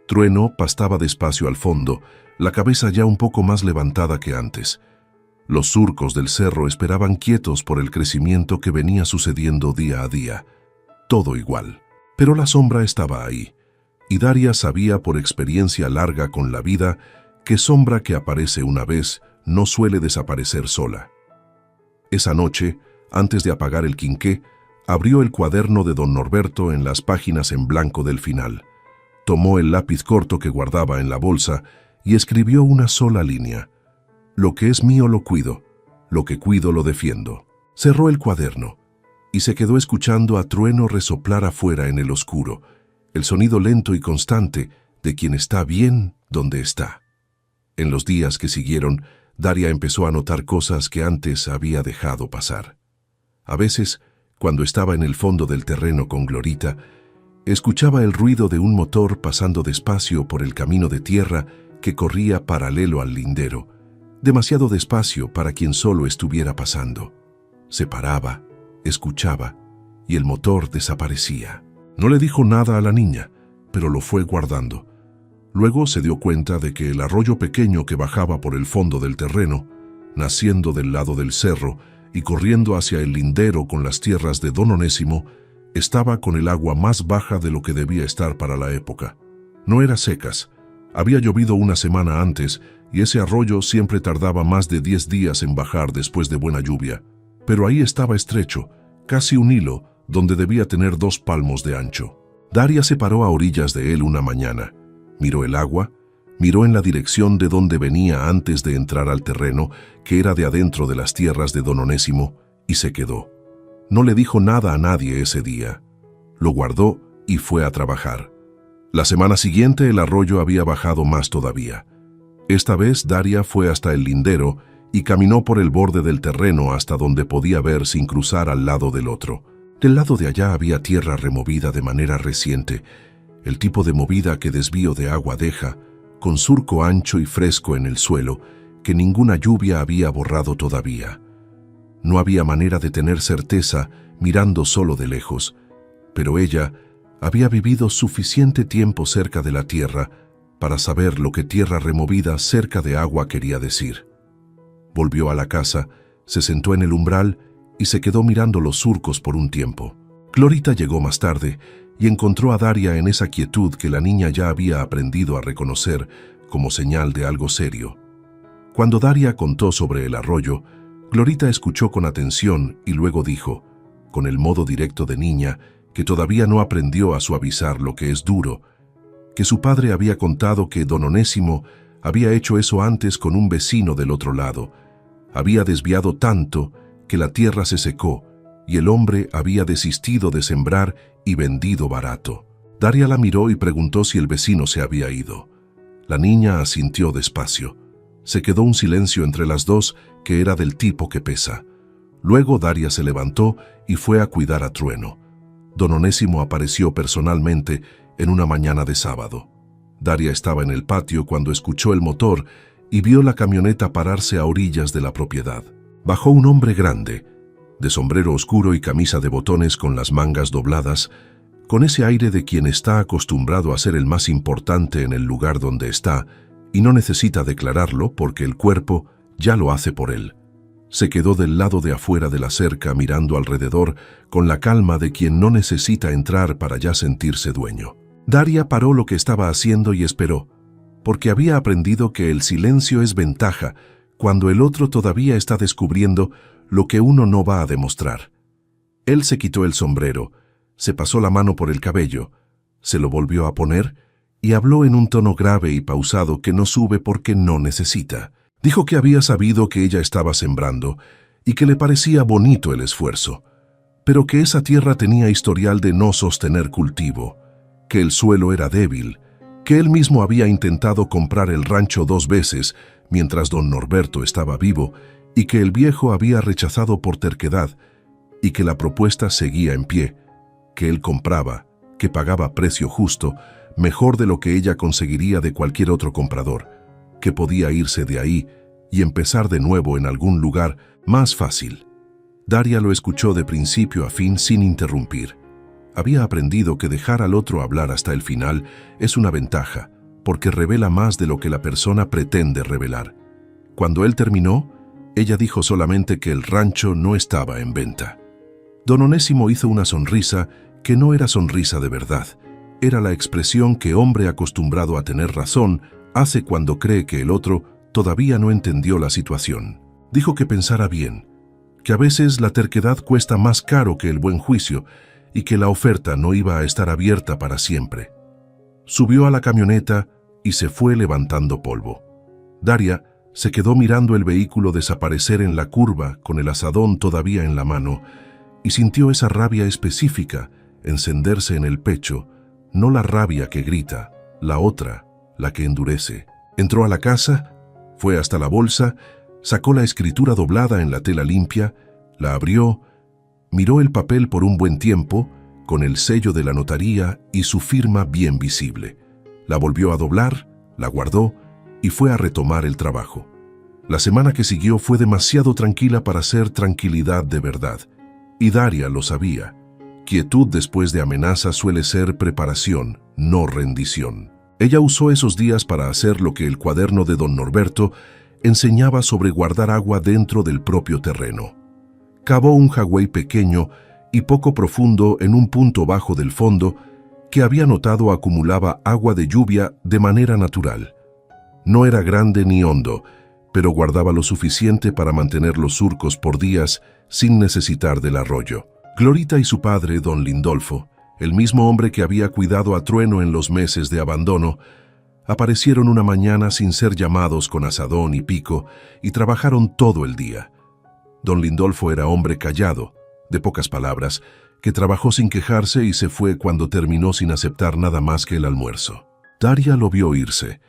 Trueno pastaba despacio al fondo, la cabeza ya un poco más levantada que antes. Los surcos del cerro esperaban quietos por el crecimiento que venía sucediendo día a día. Todo igual. Pero la sombra estaba ahí, y Daria sabía por experiencia larga con la vida que sombra que aparece una vez no suele desaparecer sola. Esa noche, antes de apagar el quinqué, abrió el cuaderno de don Norberto en las páginas en blanco del final. Tomó el lápiz corto que guardaba en la bolsa y escribió una sola línea. Lo que es mío lo cuido, lo que cuido lo defiendo. Cerró el cuaderno y se quedó escuchando a Trueno resoplar afuera en el oscuro, el sonido lento y constante de quien está bien donde está. En los días que siguieron, Daria empezó a notar cosas que antes había dejado pasar. A veces, cuando estaba en el fondo del terreno con Glorita, escuchaba el ruido de un motor pasando despacio por el camino de tierra que corría paralelo al lindero, demasiado despacio para quien solo estuviera pasando. Se paraba, escuchaba, y el motor desaparecía. No le dijo nada a la niña, pero lo fue guardando. Luego se dio cuenta de que el arroyo pequeño que bajaba por el fondo del terreno, naciendo del lado del cerro y corriendo hacia el lindero con las tierras de don Onésimo, estaba con el agua más baja de lo que debía estar para la época. No era secas. Había llovido una semana antes y ese arroyo siempre tardaba más de 10 días en bajar después de buena lluvia. Pero ahí estaba estrecho, casi un hilo, donde debía tener 2 palmos de ancho. Daria se paró a orillas de él una mañana. Miró el agua, miró en la dirección de donde venía antes de entrar al terreno, que era de adentro de las tierras de don Onésimo, y se quedó. No le dijo nada a nadie ese día. Lo guardó y fue a trabajar. La semana siguiente el arroyo había bajado más todavía. Esta vez Daria fue hasta el lindero y caminó por el borde del terreno hasta donde podía ver sin cruzar al lado del otro. Del lado de allá había tierra removida de manera reciente, el tipo de movida que desvío de agua deja, con surco ancho y fresco en el suelo, que ninguna lluvia había borrado todavía. No había manera de tener certeza mirando solo de lejos, pero ella había vivido suficiente tiempo cerca de la tierra para saber lo que tierra removida cerca de agua quería decir. Volvió a la casa, se sentó en el umbral y se quedó mirando los surcos por un tiempo. Glorita llegó más tarde y encontró a Daria en esa quietud que la niña ya había aprendido a reconocer como señal de algo serio. Cuando Daria contó sobre el arroyo, Glorita escuchó con atención y luego dijo, con el modo directo de niña, que todavía no aprendió a suavizar lo que es duro, que su padre había contado que don Onésimo había hecho eso antes con un vecino del otro lado. Había desviado tanto que la tierra se secó y el hombre había desistido de sembrar y vendido barato. Daria la miró y preguntó si el vecino se había ido. La niña asintió despacio. Se quedó un silencio entre las dos que era del tipo que pesa. Luego Daria se levantó y fue a cuidar a Trueno. Don Onésimo apareció personalmente en una mañana de sábado. Daria estaba en el patio cuando escuchó el motor y vio la camioneta pararse a orillas de la propiedad. Bajó un hombre grande, de sombrero oscuro y camisa de botones con las mangas dobladas, con ese aire de quien está acostumbrado a ser el más importante en el lugar donde está y no necesita declararlo porque el cuerpo ya lo hace por él. Se quedó del lado de afuera de la cerca mirando alrededor con la calma de quien no necesita entrar para ya sentirse dueño. Daria paró lo que estaba haciendo y esperó, porque había aprendido que el silencio es ventaja cuando el otro todavía está descubriendo lo que uno no va a demostrar. Él se quitó el sombrero, se pasó la mano por el cabello, se lo volvió a poner y habló en un tono grave y pausado que no sube porque no necesita. Dijo que había sabido que ella estaba sembrando y que le parecía bonito el esfuerzo, pero que esa tierra tenía historial de no sostener cultivo, que el suelo era débil, que él mismo había intentado comprar el rancho 2 veces mientras don Norberto estaba vivo y que el viejo había rechazado por terquedad y que la propuesta seguía en pie, que él compraba, que pagaba precio justo, mejor de lo que ella conseguiría de cualquier otro comprador, que podía irse de ahí y empezar de nuevo en algún lugar más fácil. Daria lo escuchó de principio a fin sin interrumpir. Había aprendido que dejar al otro hablar hasta el final es una ventaja, porque revela más de lo que la persona pretende revelar. Cuando él terminó, ella dijo solamente que el rancho no estaba en venta. Don Onésimo hizo una sonrisa que no era sonrisa de verdad. Era la expresión que hombre acostumbrado a tener razón hace cuando cree que el otro todavía no entendió la situación. Dijo que pensara bien, que a veces la terquedad cuesta más caro que el buen juicio y que la oferta no iba a estar abierta para siempre. Subió a la camioneta y se fue levantando polvo. Daria se quedó mirando el vehículo desaparecer en la curva con el azadón todavía en la mano y sintió esa rabia específica encenderse en el pecho, no la rabia que grita, la otra, la que endurece. Entró a la casa, fue hasta la bolsa, sacó la escritura doblada en la tela limpia, la abrió, miró el papel por un buen tiempo, con el sello de la notaría y su firma bien visible. La volvió a doblar, la guardó y fue a retomar el trabajo. La semana que siguió fue demasiado tranquila para ser tranquilidad de verdad, y Daria lo sabía. Quietud después de amenaza suele ser preparación, no rendición. Ella usó esos días para hacer lo que el cuaderno de don Norberto enseñaba sobre guardar agua dentro del propio terreno. Cavó un jagüey pequeño y poco profundo en un punto bajo del fondo que había notado acumulaba agua de lluvia de manera natural. No era grande ni hondo, pero guardaba lo suficiente para mantener los surcos por días sin necesitar del arroyo. Glorita y su padre, don Lindolfo, el mismo hombre que había cuidado a Trueno en los meses de abandono, aparecieron una mañana sin ser llamados con azadón y pico y trabajaron todo el día. Don Lindolfo era hombre callado, de pocas palabras, que trabajó sin quejarse y se fue cuando terminó sin aceptar nada más que el almuerzo. Daria lo vio irse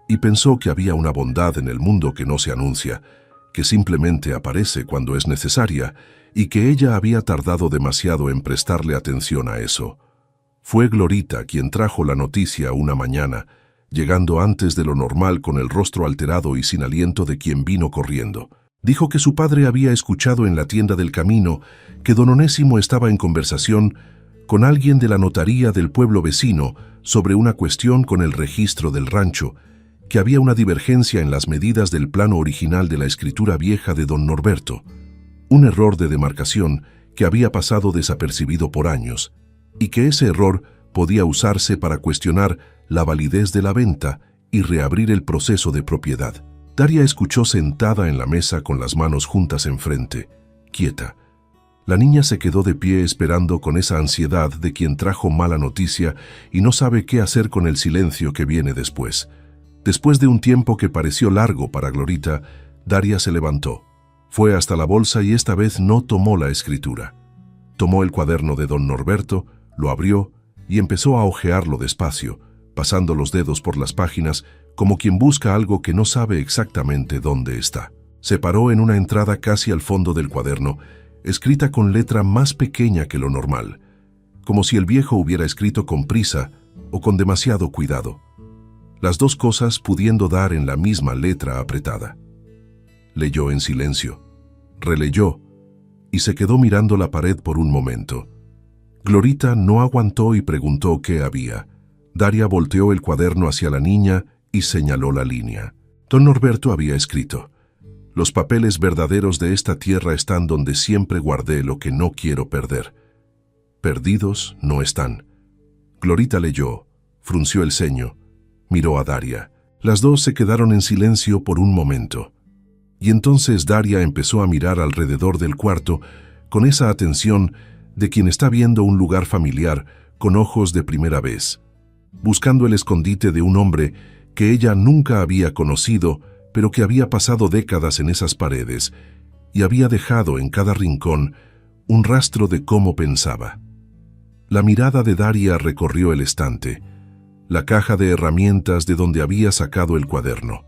y pensó que había una bondad en el mundo que no se anuncia, que simplemente aparece cuando es necesaria y que ella había tardado demasiado en prestarle atención a eso. Fue Glorita quien trajo la noticia una mañana, llegando antes de lo normal con el rostro alterado y sin aliento de quien vino corriendo. Dijo que su padre había escuchado en la tienda del camino que don Onésimo estaba en conversación con alguien de la notaría del pueblo vecino sobre una cuestión con el registro del rancho, que había una divergencia en las medidas del plano original de la escritura vieja de don Norberto, un error de demarcación que había pasado desapercibido por años, y que ese error podía usarse para cuestionar la validez de la venta y reabrir el proceso de propiedad. Daria escuchó sentada en la mesa con las manos juntas enfrente, quieta. La niña se quedó de pie esperando con esa ansiedad de quien trajo mala noticia y no sabe qué hacer con el silencio que viene después. Después de un tiempo que pareció largo para Glorita, Daria se levantó. Fue hasta la bolsa y esta vez no tomó la escritura. Tomó el cuaderno de don Norberto, lo abrió y empezó a hojearlo despacio, pasando los dedos por las páginas como quien busca algo que no sabe exactamente dónde está. Se paró en una entrada casi al fondo del cuaderno, escrita con letra más pequeña que lo normal, como si el viejo hubiera escrito con prisa o con demasiado cuidado. Las dos cosas pudiendo dar en la misma letra apretada. Leyó en silencio, releyó y se quedó mirando la pared por un momento. Glorita no aguantó y preguntó qué había. Daria volteó el cuaderno hacia la niña y señaló la línea. Don Norberto había escrito: «Los papeles verdaderos de esta tierra están donde siempre guardé lo que no quiero perder. Perdidos no están». Glorita leyó, frunció el ceño, miró a Daria. Las dos se quedaron en silencio por un momento. Y entonces Daria empezó a mirar alrededor del cuarto con esa atención de quien está viendo un lugar familiar con ojos de primera vez, buscando el escondite de un hombre que ella nunca había conocido, pero que había pasado décadas en esas paredes y había dejado en cada rincón un rastro de cómo pensaba. La mirada de Daria recorrió el estante, la caja de herramientas de donde había sacado el cuaderno,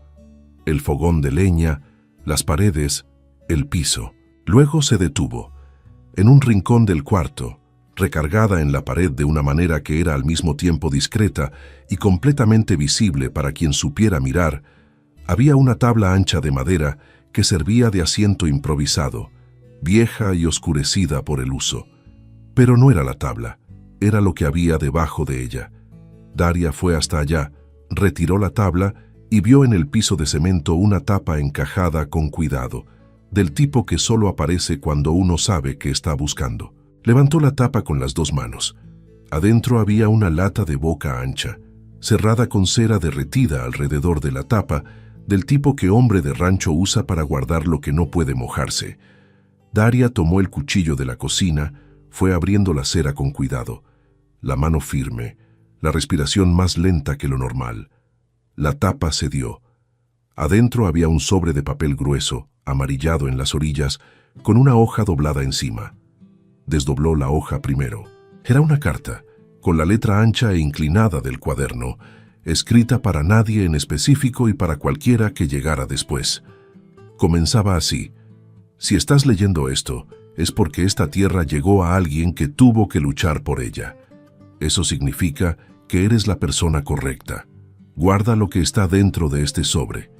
el fogón de leña, las paredes, el piso. Luego se detuvo, en un rincón del cuarto, recargada en la pared de una manera que era al mismo tiempo discreta y completamente visible para quien supiera mirar. Había una tabla ancha de madera que servía de asiento improvisado, vieja y oscurecida por el uso. Pero no era la tabla, era lo que había debajo de ella. Daria fue hasta allá, retiró la tabla y vio en el piso de cemento una tapa encajada con cuidado, del tipo que solo aparece cuando uno sabe qué está buscando. Levantó la tapa con las dos manos. Adentro había una lata de boca ancha, cerrada con cera derretida alrededor de la tapa, del tipo que hombre de rancho usa para guardar lo que no puede mojarse. Daria tomó el cuchillo de la cocina, fue abriendo la cera con cuidado, la mano firme, la respiración más lenta que lo normal. La tapa cedió. Adentro había un sobre de papel grueso, amarillado en las orillas, con una hoja doblada encima. Desdobló la hoja primero. Era una carta, con la letra ancha e inclinada del cuaderno, escrita para nadie en específico y para cualquiera que llegara después. Comenzaba así: «Si estás leyendo esto, es porque esta tierra llegó a alguien que tuvo que luchar por ella. Eso significa que eres la persona correcta. Guarda lo que está dentro de este sobre.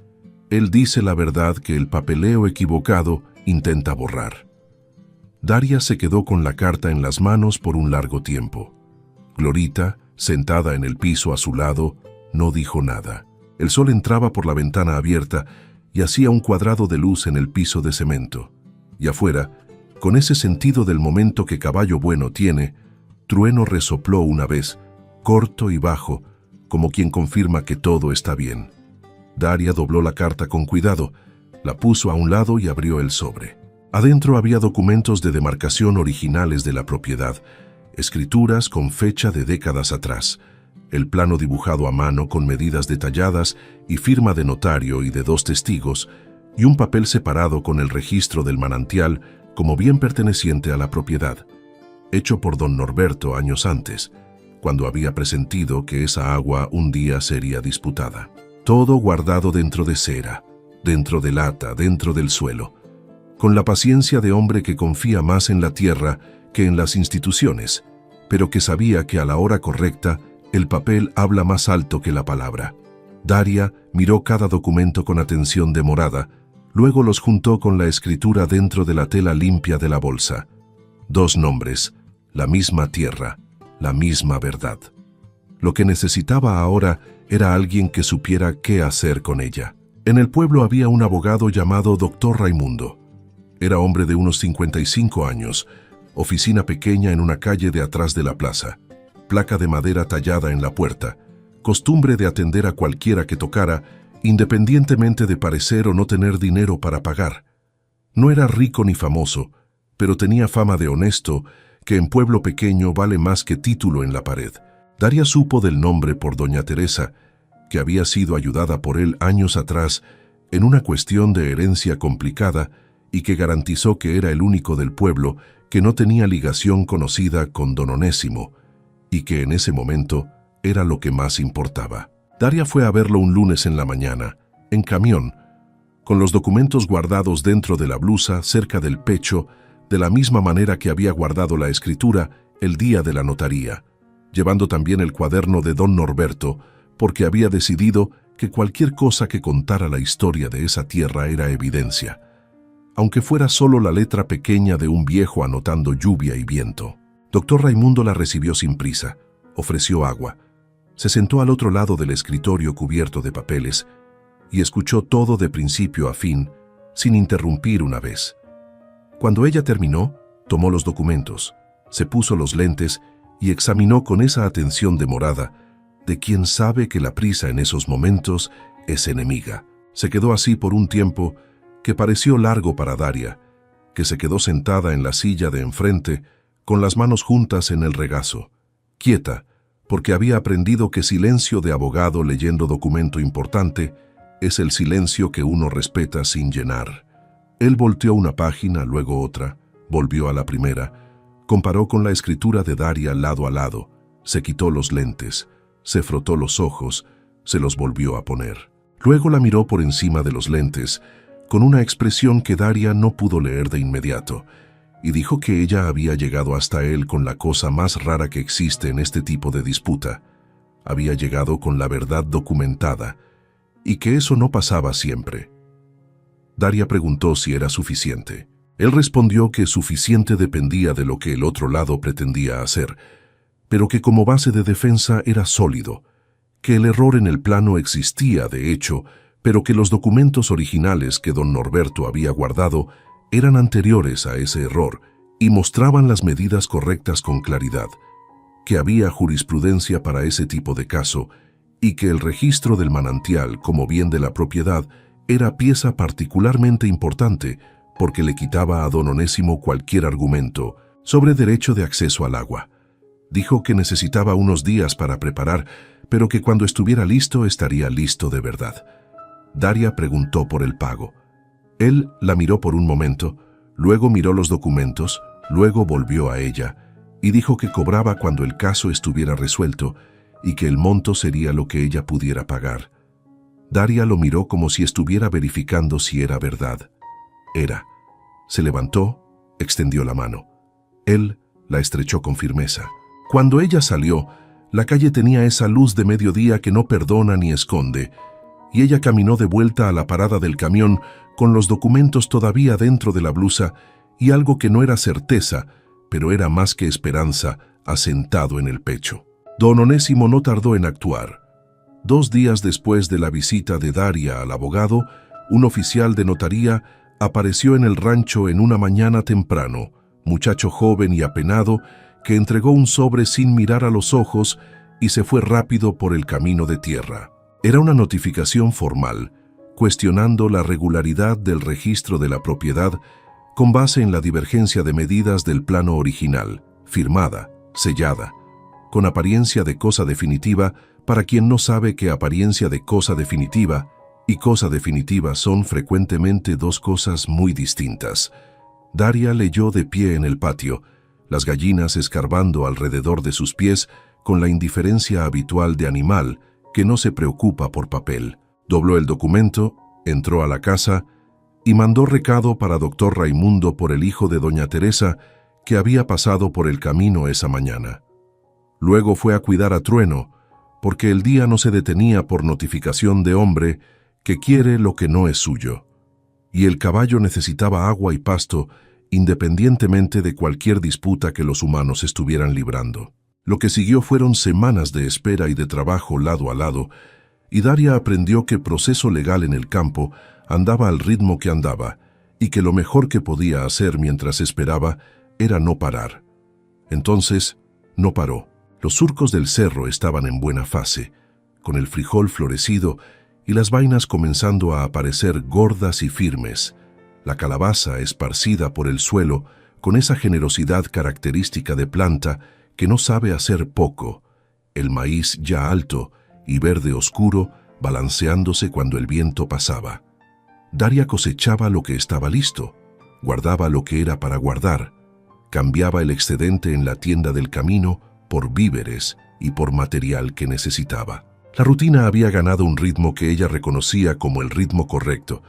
Él dice la verdad que el papeleo equivocado intenta borrar». Daria se quedó con la carta en las manos por un largo tiempo. Glorita, sentada en el piso a su lado, no dijo nada. El sol entraba por la ventana abierta y hacía un cuadrado de luz en el piso de cemento. Y afuera, con ese sentido del momento que caballo bueno tiene, Trueno resopló una vez, corto y bajo, como quien confirma que todo está bien. Daria dobló la carta con cuidado, la puso a un lado y abrió el sobre. Adentro había documentos de demarcación originales de la propiedad, escrituras con fecha de décadas atrás, el plano dibujado a mano con medidas detalladas y firma de notario y de 2 testigos, y un papel separado con el registro del manantial como bien perteneciente a la propiedad, hecho por don Norberto años antes, cuando había presentido que esa agua un día sería disputada. Todo guardado dentro de cera, dentro de lata, dentro del suelo, con la paciencia de hombre que confía más en la tierra que en las instituciones, pero que sabía que a la hora correcta el papel habla más alto que la palabra. Daria miró cada documento con atención demorada, luego los juntó con la escritura dentro de la tela limpia de la bolsa. 2 nombres, la misma tierra, la misma verdad. Lo que necesitaba ahora era alguien que supiera qué hacer con ella. En el pueblo había un abogado llamado Dr. Raimundo. Era hombre de unos 55 años, oficina pequeña en una calle de atrás de la plaza, placa de madera tallada en la puerta, costumbre de atender a cualquiera que tocara, independientemente de parecer o no tener dinero para pagar. No era rico ni famoso, pero tenía fama de honesto, que en pueblo pequeño vale más que título en la pared. Daria supo del nombre por doña Teresa, que había sido ayudada por él años atrás en una cuestión de herencia complicada y que garantizó que era el único del pueblo que no tenía ligación conocida con don Onésimo, y que en ese momento era lo que más importaba. Daria fue a verlo un lunes en la mañana, en camión, con los documentos guardados dentro de la blusa, cerca del pecho, de la misma manera que había guardado la escritura el día de la notaría, llevando también el cuaderno de don Norberto, porque había decidido que cualquier cosa que contara la historia de esa tierra era evidencia, aunque fuera solo la letra pequeña de un viejo anotando lluvia y viento. Doctor Raimundo la recibió sin prisa, ofreció agua, se sentó al otro lado del escritorio cubierto de papeles y escuchó todo de principio a fin, sin interrumpir una vez. Cuando ella terminó, tomó los documentos, se puso los lentes y examinó con esa atención demorada de quien sabe que la prisa en esos momentos es enemiga. Se quedó así por un tiempo que pareció largo para Daria, que se quedó sentada en la silla de enfrente con las manos juntas en el regazo, quieta, porque había aprendido que silencio de abogado leyendo documento importante es el silencio que uno respeta sin llenar. Él volteó una página, luego otra, volvió a la primera, comparó con la escritura de Daria lado a lado, se quitó los lentes, se frotó los ojos, se los volvió a poner. Luego la miró por encima de los lentes, con una expresión que Daria no pudo leer de inmediato, y dijo que ella había llegado hasta él con la cosa más rara que existe en este tipo de disputa. Había llegado con la verdad documentada, y que eso no pasaba siempre. Daria preguntó si era suficiente. Él respondió que suficiente dependía de lo que el otro lado pretendía hacer, pero que como base de defensa era sólido, que el error en el plano existía de hecho, pero que los documentos originales que don Norberto había guardado eran anteriores a ese error y mostraban las medidas correctas con claridad, que había jurisprudencia para ese tipo de caso y que el registro del manantial como bien de la propiedad era pieza particularmente importante porque le quitaba a don Onésimo cualquier argumento sobre derecho de acceso al agua. Dijo que necesitaba unos días para preparar, pero que cuando estuviera listo estaría listo de verdad. Daria preguntó por el pago. Él la miró por un momento, luego miró los documentos, luego volvió a ella y dijo que cobraba cuando el caso estuviera resuelto y que el monto sería lo que ella pudiera pagar. Daria lo miró como si estuviera verificando si era verdad. Era. Se levantó, extendió la mano. Él la estrechó con firmeza. Cuando ella salió, la calle tenía esa luz de mediodía que no perdona ni esconde, y ella caminó de vuelta a la parada del camión con los documentos todavía dentro de la blusa y algo que no era certeza, pero era más que esperanza, asentado en el pecho. Don Onésimo no tardó en actuar. 2 días después de la visita de Daria al abogado, un oficial de notaría apareció en el rancho en una mañana temprano, muchacho joven y apenado, que entregó un sobre sin mirar a los ojos y se fue rápido por el camino de tierra. Era una notificación formal, cuestionando la regularidad del registro de la propiedad con base en la divergencia de medidas del plano original, firmada, sellada, con apariencia de cosa definitiva para quien no sabe que apariencia de cosa definitiva y cosa definitiva son frecuentemente dos cosas muy distintas. Daria leyó de pie en el patio, las gallinas escarbando alrededor de sus pies con la indiferencia habitual de animal que no se preocupa por papel. Dobló el documento, entró a la casa y mandó recado para doctor Raimundo por el hijo de doña Teresa que había pasado por el camino esa mañana. Luego fue a cuidar a Trueno, porque el día no se detenía por notificación de hombre que quiere lo que no es suyo, y el caballo necesitaba agua y pasto independientemente de cualquier disputa que los humanos estuvieran librando. Lo que siguió fueron semanas de espera y de trabajo lado a lado, y Daria aprendió que proceso legal en el campo andaba al ritmo que andaba, y que lo mejor que podía hacer mientras esperaba era no parar. Entonces, no paró. Los surcos del cerro estaban en buena fase, con el frijol florecido y las vainas comenzando a aparecer gordas y firmes, la calabaza esparcida por el suelo con esa generosidad característica de planta que no sabe hacer poco, el maíz ya alto y verde oscuro balanceándose cuando el viento pasaba. Daria cosechaba lo que estaba listo, guardaba lo que era para guardar, cambiaba el excedente en la tienda del camino por víveres y por material que necesitaba. La rutina había ganado un ritmo que ella reconocía como el ritmo correcto,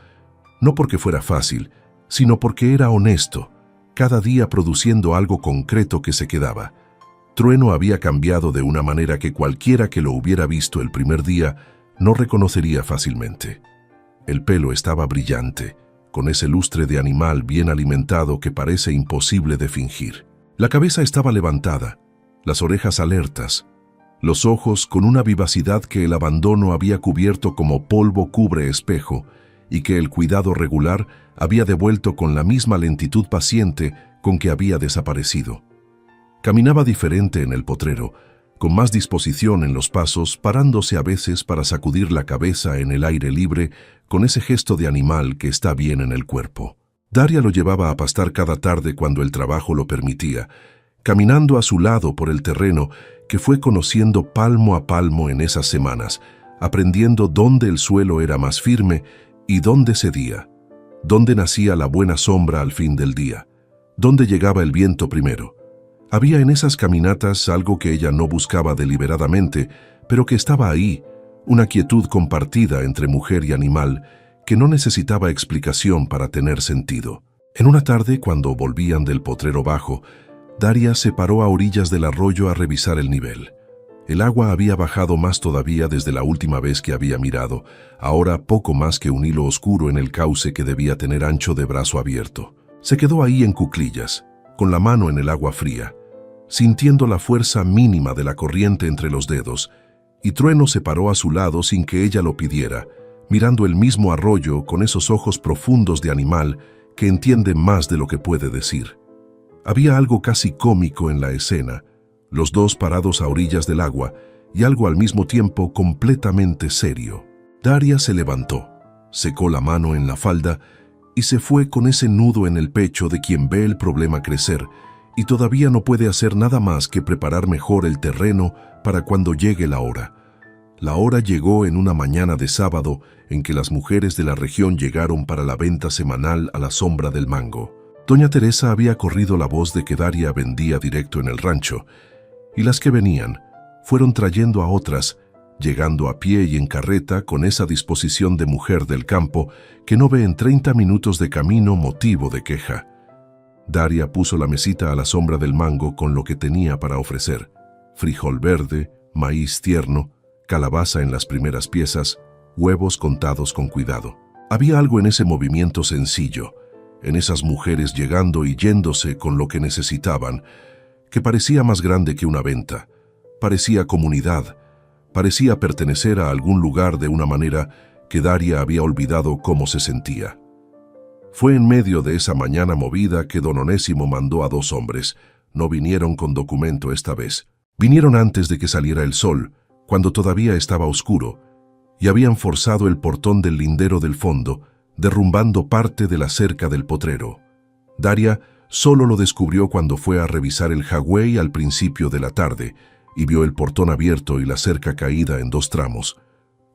no porque fuera fácil, sino porque era honesto, cada día produciendo algo concreto que se quedaba. Trueno había cambiado de una manera que cualquiera que lo hubiera visto el primer día no reconocería fácilmente. El pelo estaba brillante, con ese lustre de animal bien alimentado que parece imposible de fingir. La cabeza estaba levantada, las orejas alertas, los ojos con una vivacidad que el abandono había cubierto como polvo cubre espejo y que el cuidado regular había devuelto con la misma lentitud paciente con que había desaparecido. Caminaba diferente en el potrero, con más disposición en los pasos, parándose a veces para sacudir la cabeza en el aire libre con ese gesto de animal que está bien en el cuerpo. Daria lo llevaba a pastar cada tarde cuando el trabajo lo permitía, caminando a su lado por el terreno que fue conociendo palmo a palmo en esas semanas, aprendiendo dónde el suelo era más firme y dónde cedía, dónde nacía la buena sombra al fin del día, dónde llegaba el viento primero. Había en esas caminatas algo que ella no buscaba deliberadamente, pero que estaba ahí, una quietud compartida entre mujer y animal que no necesitaba explicación para tener sentido. En una tarde, cuando volvían del potrero bajo, Daria se paró a orillas del arroyo a revisar el nivel. El agua había bajado más todavía desde la última vez que había mirado, ahora poco más que un hilo oscuro en el cauce que debía tener ancho de brazo abierto. Se quedó ahí en cuclillas, con la mano en el agua fría, sintiendo la fuerza mínima de la corriente entre los dedos, y Trueno se paró a su lado sin que ella lo pidiera, mirando el mismo arroyo con esos ojos profundos de animal que entiende más de lo que puede decir. Había algo casi cómico en la escena, los dos parados a orillas del agua, y algo al mismo tiempo completamente serio. Daria se levantó, secó la mano en la falda y se fue con ese nudo en el pecho de quien ve el problema crecer y todavía no puede hacer nada más que preparar mejor el terreno para cuando llegue la hora. La hora llegó en una mañana de sábado en que las mujeres de la región llegaron para la venta semanal a la sombra del mango. Doña Teresa había corrido la voz de que Daria vendía directo en el rancho, y las que venían fueron trayendo a otras, llegando a pie y en carreta con esa disposición de mujer del campo que no ve en 30 minutos de camino motivo de queja. Daria puso la mesita a la sombra del mango con lo que tenía para ofrecer: frijol verde, maíz tierno, calabaza en las primeras piezas, huevos contados con cuidado. Había algo en ese movimiento sencillo, en esas mujeres llegando y yéndose con lo que necesitaban, que parecía más grande que una venta, parecía comunidad, parecía pertenecer a algún lugar de una manera que Daria había olvidado cómo se sentía. Fue en medio de esa mañana movida que don Onésimo mandó a 2 hombres. No vinieron con documento esta vez. Vinieron antes de que saliera el sol, cuando todavía estaba oscuro, y habían forzado el portón del lindero del fondo, derrumbando parte de la cerca del potrero. Daria solo lo descubrió cuando fue a revisar el jagüey al principio de la tarde y vio el portón abierto y la cerca caída en 2 tramos.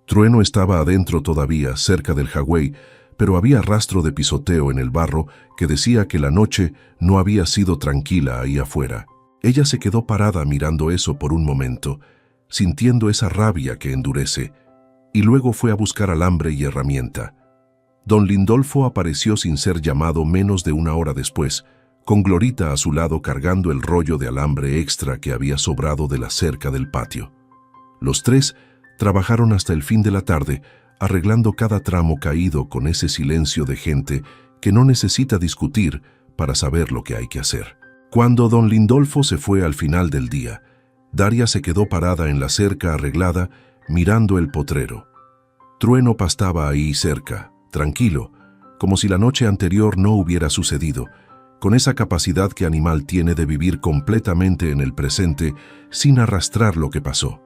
Trueno estaba adentro todavía, cerca del jagüey, pero había rastro de pisoteo en el barro que decía que la noche no había sido tranquila ahí afuera. Ella se quedó parada mirando eso por un momento, sintiendo esa rabia que endurece, y luego fue a buscar alambre y herramienta. Don Lindolfo apareció sin ser llamado menos de 1 hora después, con Glorita a su lado cargando el rollo de alambre extra que había sobrado de la cerca del patio. Los 3 trabajaron hasta el fin de la tarde, arreglando cada tramo caído con ese silencio de gente que no necesita discutir para saber lo que hay que hacer. Cuando don Lindolfo se fue al final del día, Daria se quedó parada en la cerca arreglada, mirando el potrero. Trueno pastaba ahí cerca, tranquilo, como si la noche anterior no hubiera sucedido, con esa capacidad que animal tiene de vivir completamente en el presente sin arrastrar lo que pasó.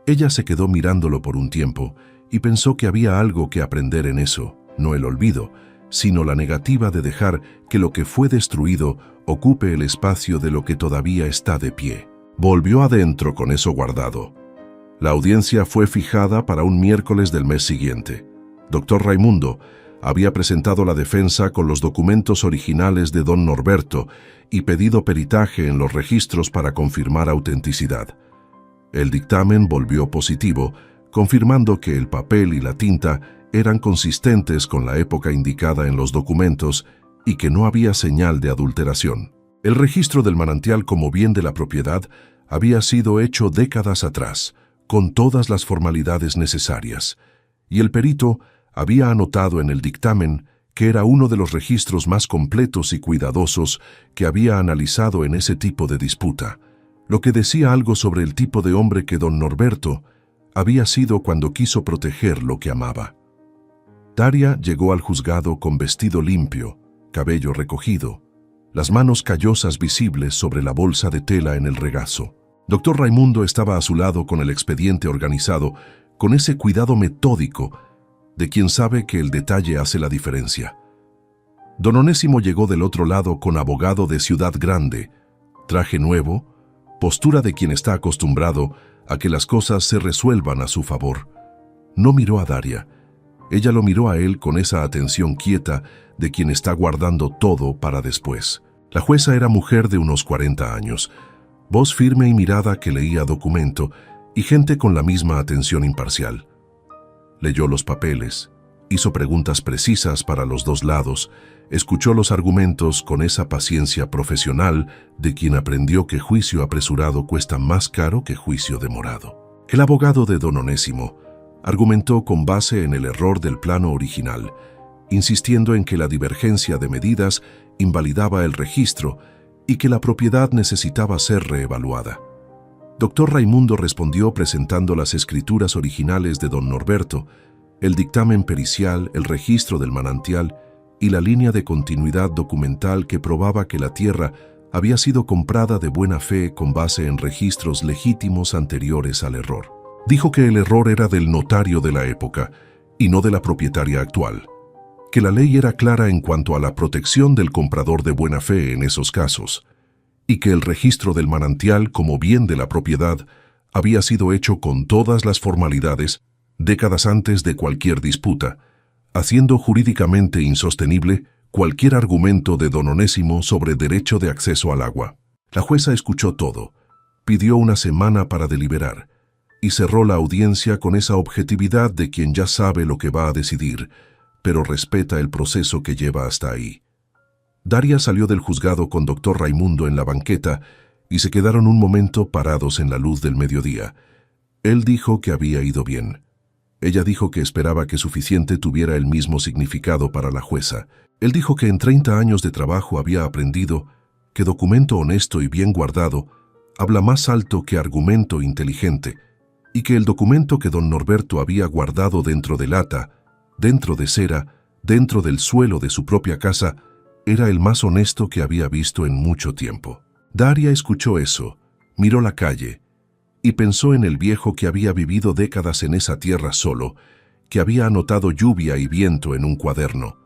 Ella se quedó mirándolo por un tiempo y pensó que había algo que aprender en eso, no el olvido, sino la negativa de dejar que lo que fue destruido ocupe el espacio de lo que todavía está de pie. Volvió adentro con eso guardado. La audiencia fue fijada para un miércoles del mes siguiente. Doctor Raimundo, Había presentado la defensa con los documentos originales de don Norberto y pedido peritaje en los registros para confirmar autenticidad. El dictamen volvió positivo, confirmando que el papel y la tinta eran consistentes con la época indicada en los documentos y que no había señal de adulteración. El registro del manantial como bien de la propiedad había sido hecho décadas atrás, con todas las formalidades necesarias, y el perito había anotado en el dictamen que era uno de los registros más completos y cuidadosos que había analizado en ese tipo de disputa, lo que decía algo sobre el tipo de hombre que don Norberto había sido cuando quiso proteger lo que amaba. Daria llegó al juzgado con vestido limpio, cabello recogido, las manos callosas visibles sobre la bolsa de tela en el regazo. Doctor Raimundo estaba a su lado con el expediente organizado, con ese cuidado metódico de quien sabe que el detalle hace la diferencia. Don Onésimo llegó del otro lado con abogado de ciudad grande, traje nuevo, postura de quien está acostumbrado a que las cosas se resuelvan a su favor. No miró a Daria. Ella lo miró a él con esa atención quieta de quien está guardando todo para después. La jueza era mujer de unos 40 años, voz firme y mirada que leía documento, y gente con la misma atención imparcial. Leyó los papeles, hizo preguntas precisas para los dos lados, escuchó los argumentos con esa paciencia profesional de quien aprendió que juicio apresurado cuesta más caro que juicio demorado. El abogado de don Onésimo argumentó con base en el error del plano original, insistiendo en que la divergencia de medidas invalidaba el registro y que la propiedad necesitaba ser reevaluada. Doctor Raimundo respondió presentando las escrituras originales de don Norberto, el dictamen pericial, el registro del manantial y la línea de continuidad documental que probaba que la tierra había sido comprada de buena fe con base en registros legítimos anteriores al error. Dijo que el error era del notario de la época y no de la propietaria actual, que la ley era clara en cuanto a la protección del comprador de buena fe en esos casos, y que el registro del manantial como bien de la propiedad había sido hecho con todas las formalidades décadas antes de cualquier disputa, haciendo jurídicamente insostenible cualquier argumento de don Onésimo sobre derecho de acceso al agua. La jueza escuchó todo, pidió una semana para deliberar, y cerró la audiencia con esa objetividad de quien ya sabe lo que va a decidir, pero respeta el proceso que lleva hasta ahí. Daria salió del juzgado con doctor Raimundo en la banqueta y se quedaron un momento parados en la luz del mediodía. Él dijo que había ido bien. Ella dijo que esperaba que suficiente tuviera el mismo significado para la jueza. Él dijo que en 30 años de trabajo había aprendido que documento honesto y bien guardado habla más alto que argumento inteligente, y que el documento que don Norberto había guardado dentro de lata, dentro de cera, dentro del suelo de su propia casa, era el más honesto que había visto en mucho tiempo. Daria escuchó eso, miró la calle, y pensó en el viejo que había vivido décadas en esa tierra solo, que había anotado lluvia y viento en un cuaderno,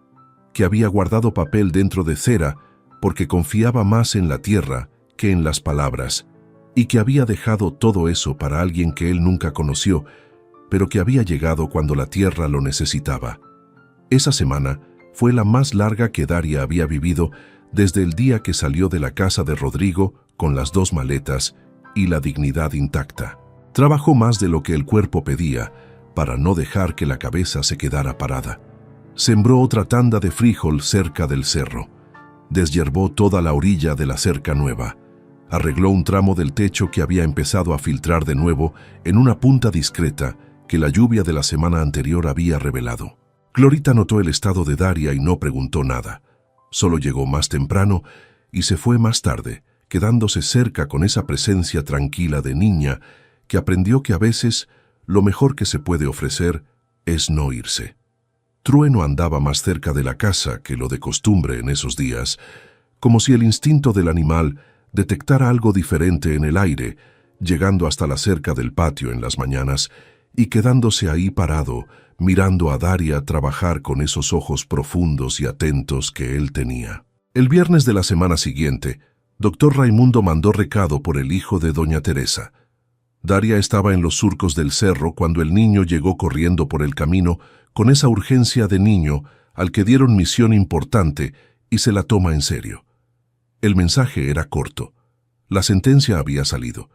que había guardado papel dentro de cera porque confiaba más en la tierra que en las palabras, y que había dejado todo eso para alguien que él nunca conoció, pero que había llegado cuando la tierra lo necesitaba. Esa semana fue la más larga que Daria había vivido desde el día que salió de la casa de Rodrigo con las 2 maletas y la dignidad intacta. Trabajó más de lo que el cuerpo pedía para no dejar que la cabeza se quedara parada. Sembró otra tanda de frijol cerca del cerro. Deshierbó toda la orilla de la cerca nueva. Arregló un tramo del techo que había empezado a filtrar de nuevo en una punta discreta que la lluvia de la semana anterior había revelado. Glorita notó el estado de Daria y no preguntó nada. Solo llegó más temprano y se fue más tarde, quedándose cerca con esa presencia tranquila de niña que aprendió que a veces lo mejor que se puede ofrecer es no irse. Trueno andaba más cerca de la casa que lo de costumbre en esos días, como si el instinto del animal detectara algo diferente en el aire, llegando hasta la cerca del patio en las mañanas y quedándose ahí parado, mirando a Daria trabajar con esos ojos profundos y atentos que él tenía. El viernes de la semana siguiente, doctor Raimundo mandó recado por el hijo de doña Teresa. Daria estaba en los surcos del cerro cuando el niño llegó corriendo por el camino con esa urgencia de niño al que dieron misión importante y se la toma en serio. El mensaje era corto. La sentencia había salido.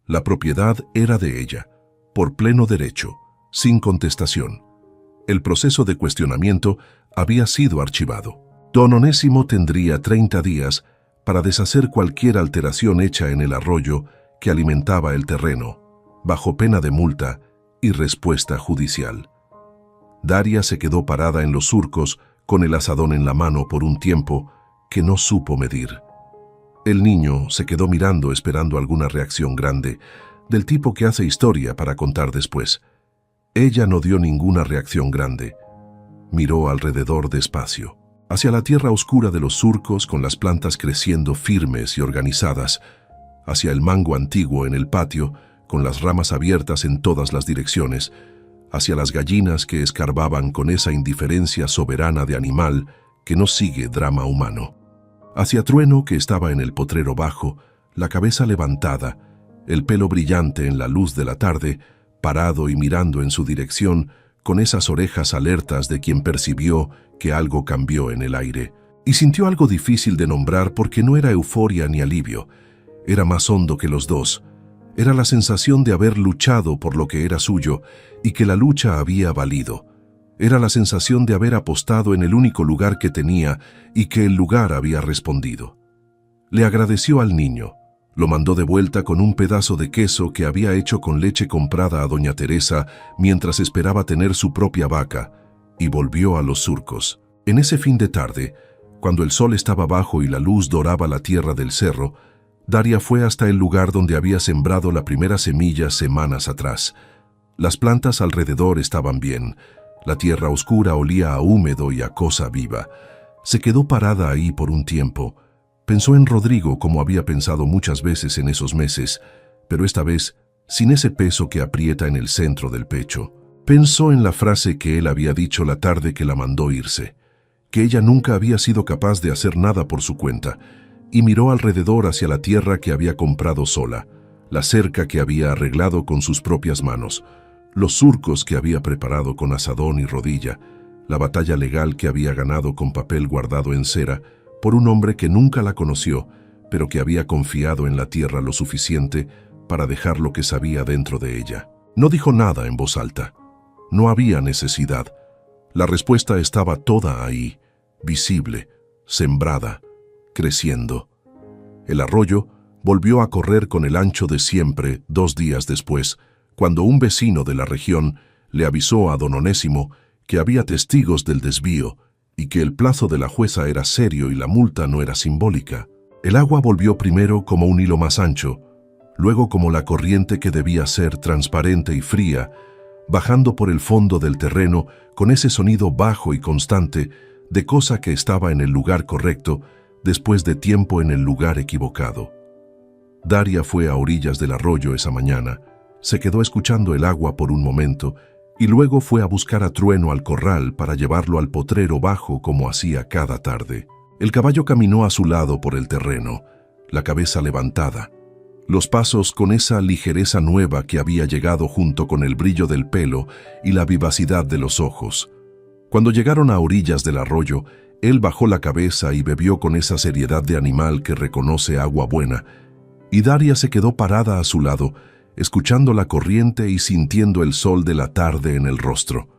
La propiedad era de ella, por pleno derecho, sin contestación. El proceso de cuestionamiento había sido archivado. Don Onésimo tendría 30 días para deshacer cualquier alteración hecha en el arroyo que alimentaba el terreno, bajo pena de multa y respuesta judicial. Daria se quedó parada en los surcos con el azadón en la mano por un tiempo que no supo medir. El niño se quedó mirando esperando alguna reacción grande, del tipo que hace historia para contar después. Ella no dio ninguna reacción grande. Miró alrededor despacio, hacia la tierra oscura de los surcos con las plantas creciendo firmes y organizadas, hacia el mango antiguo en el patio con las ramas abiertas en todas las direcciones, hacia las gallinas que escarbaban con esa indiferencia soberana de animal que no sigue drama humano, hacia Trueno que estaba en el potrero bajo, la cabeza levantada, el pelo brillante en la luz de la tarde, parado y mirando en su dirección, con esas orejas alertas de quien percibió que algo cambió en el aire. Y sintió algo difícil de nombrar porque no era euforia ni alivio. Era más hondo que los dos. Era la sensación de haber luchado por lo que era suyo y que la lucha había valido. Era la sensación de haber apostado en el único lugar que tenía y que el lugar había respondido. Le agradeció al niño. Lo mandó de vuelta con un pedazo de queso que había hecho con leche comprada a doña Teresa mientras esperaba tener su propia vaca, y volvió a los surcos. En ese fin de tarde, cuando el sol estaba bajo y la luz doraba la tierra del cerro, Daria fue hasta el lugar donde había sembrado la primera semilla semanas atrás. Las plantas alrededor estaban bien. La tierra oscura olía a húmedo y a cosa viva. Se quedó parada ahí por un tiempo. Pensó en Rodrigo como había pensado muchas veces en esos meses, pero esta vez sin ese peso que aprieta en el centro del pecho. Pensó en la frase que él había dicho la tarde que la mandó irse, que ella nunca había sido capaz de hacer nada por su cuenta, y miró alrededor hacia la tierra que había comprado sola, la cerca que había arreglado con sus propias manos, los surcos que había preparado con azadón y rodilla, la batalla legal que había ganado con papel guardado en cera, por un hombre que nunca la conoció, pero que había confiado en la tierra lo suficiente para dejar lo que sabía dentro de ella. No dijo nada en voz alta. No había necesidad. La respuesta estaba toda ahí, visible, sembrada, creciendo. El arroyo volvió a correr con el ancho de siempre 2 días después, cuando un vecino de la región le avisó a don Onésimo que había testigos del desvío y que el plazo de la jueza era serio y la multa no era simbólica. El agua volvió primero como un hilo más ancho, luego como la corriente que debía ser transparente y fría, bajando por el fondo del terreno con ese sonido bajo y constante de cosa que estaba en el lugar correcto después de tiempo en el lugar equivocado. Daria fue a orillas del arroyo esa mañana, se quedó escuchando el agua por un momento y luego fue a buscar a Trueno al corral para llevarlo al potrero bajo como hacía cada tarde. El caballo caminó a su lado por el terreno, la cabeza levantada, los pasos con esa ligereza nueva que había llegado junto con el brillo del pelo y la vivacidad de los ojos. Cuando llegaron a orillas del arroyo, él bajó la cabeza y bebió con esa seriedad de animal que reconoce agua buena, y Daria se quedó parada a su lado, escuchando la corriente y sintiendo el sol de la tarde en el rostro.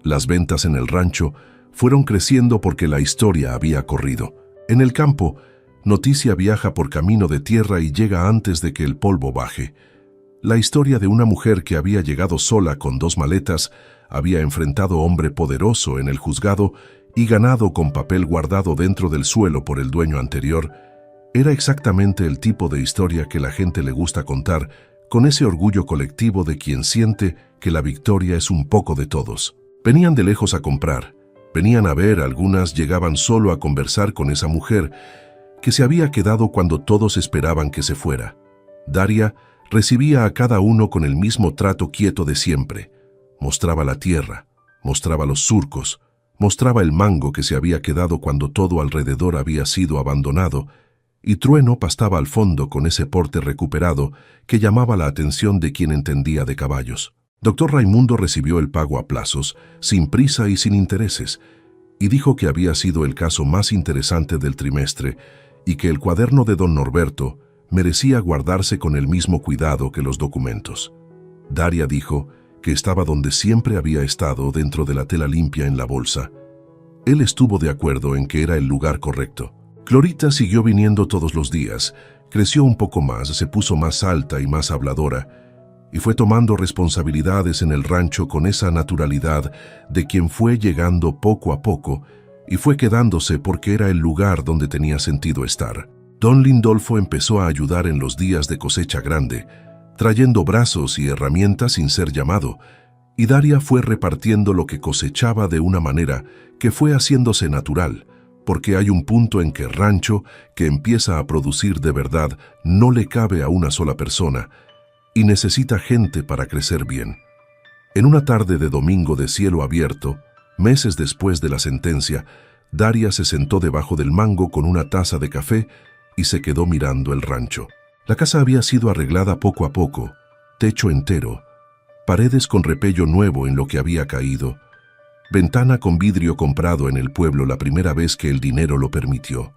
Las ventas en el rancho fueron creciendo porque la historia había corrido. En el campo, noticia viaja por camino de tierra y llega antes de que el polvo baje. La historia de una mujer que había llegado sola con 2 maletas, había enfrentado hombre poderoso en el juzgado y ganado con papel guardado dentro del suelo por el dueño anterior, era exactamente el tipo de historia que la gente le gusta contar, con ese orgullo colectivo de quien siente que la victoria es un poco de todos. Venían de lejos a comprar, venían a ver, algunas llegaban solo a conversar con esa mujer que se había quedado cuando todos esperaban que se fuera. Daria recibía a cada uno con el mismo trato quieto de siempre. Mostraba la tierra, mostraba los surcos, mostraba el mango que se había quedado cuando todo alrededor había sido abandonado, y Trueno pastaba al fondo con ese porte recuperado que llamaba la atención de quien entendía de caballos. Doctor Raimundo recibió el pago a plazos, sin prisa y sin intereses, y dijo que había sido el caso más interesante del trimestre y que el cuaderno de don Norberto merecía guardarse con el mismo cuidado que los documentos. Daria dijo que estaba donde siempre había estado, dentro de la tela limpia en la bolsa. Él estuvo de acuerdo en que era el lugar correcto. Clorita siguió viniendo todos los días, creció un poco más, se puso más alta y más habladora, y fue tomando responsabilidades en el rancho con esa naturalidad de quien fue llegando poco a poco y fue quedándose porque era el lugar donde tenía sentido estar. Don Lindolfo empezó a ayudar en los días de cosecha grande, trayendo brazos y herramientas sin ser llamado, y Daria fue repartiendo lo que cosechaba de una manera que fue haciéndose natural, porque hay un punto en que el rancho, que empieza a producir de verdad, no le cabe a una sola persona, y necesita gente para crecer bien. En una tarde de domingo de cielo abierto, meses después de la sentencia, Daria se sentó debajo del mango con una taza de café y se quedó mirando el rancho. La casa había sido arreglada poco a poco, techo entero, paredes con repello nuevo en lo que había caído, ventana con vidrio comprado en el pueblo la primera vez que el dinero lo permitió.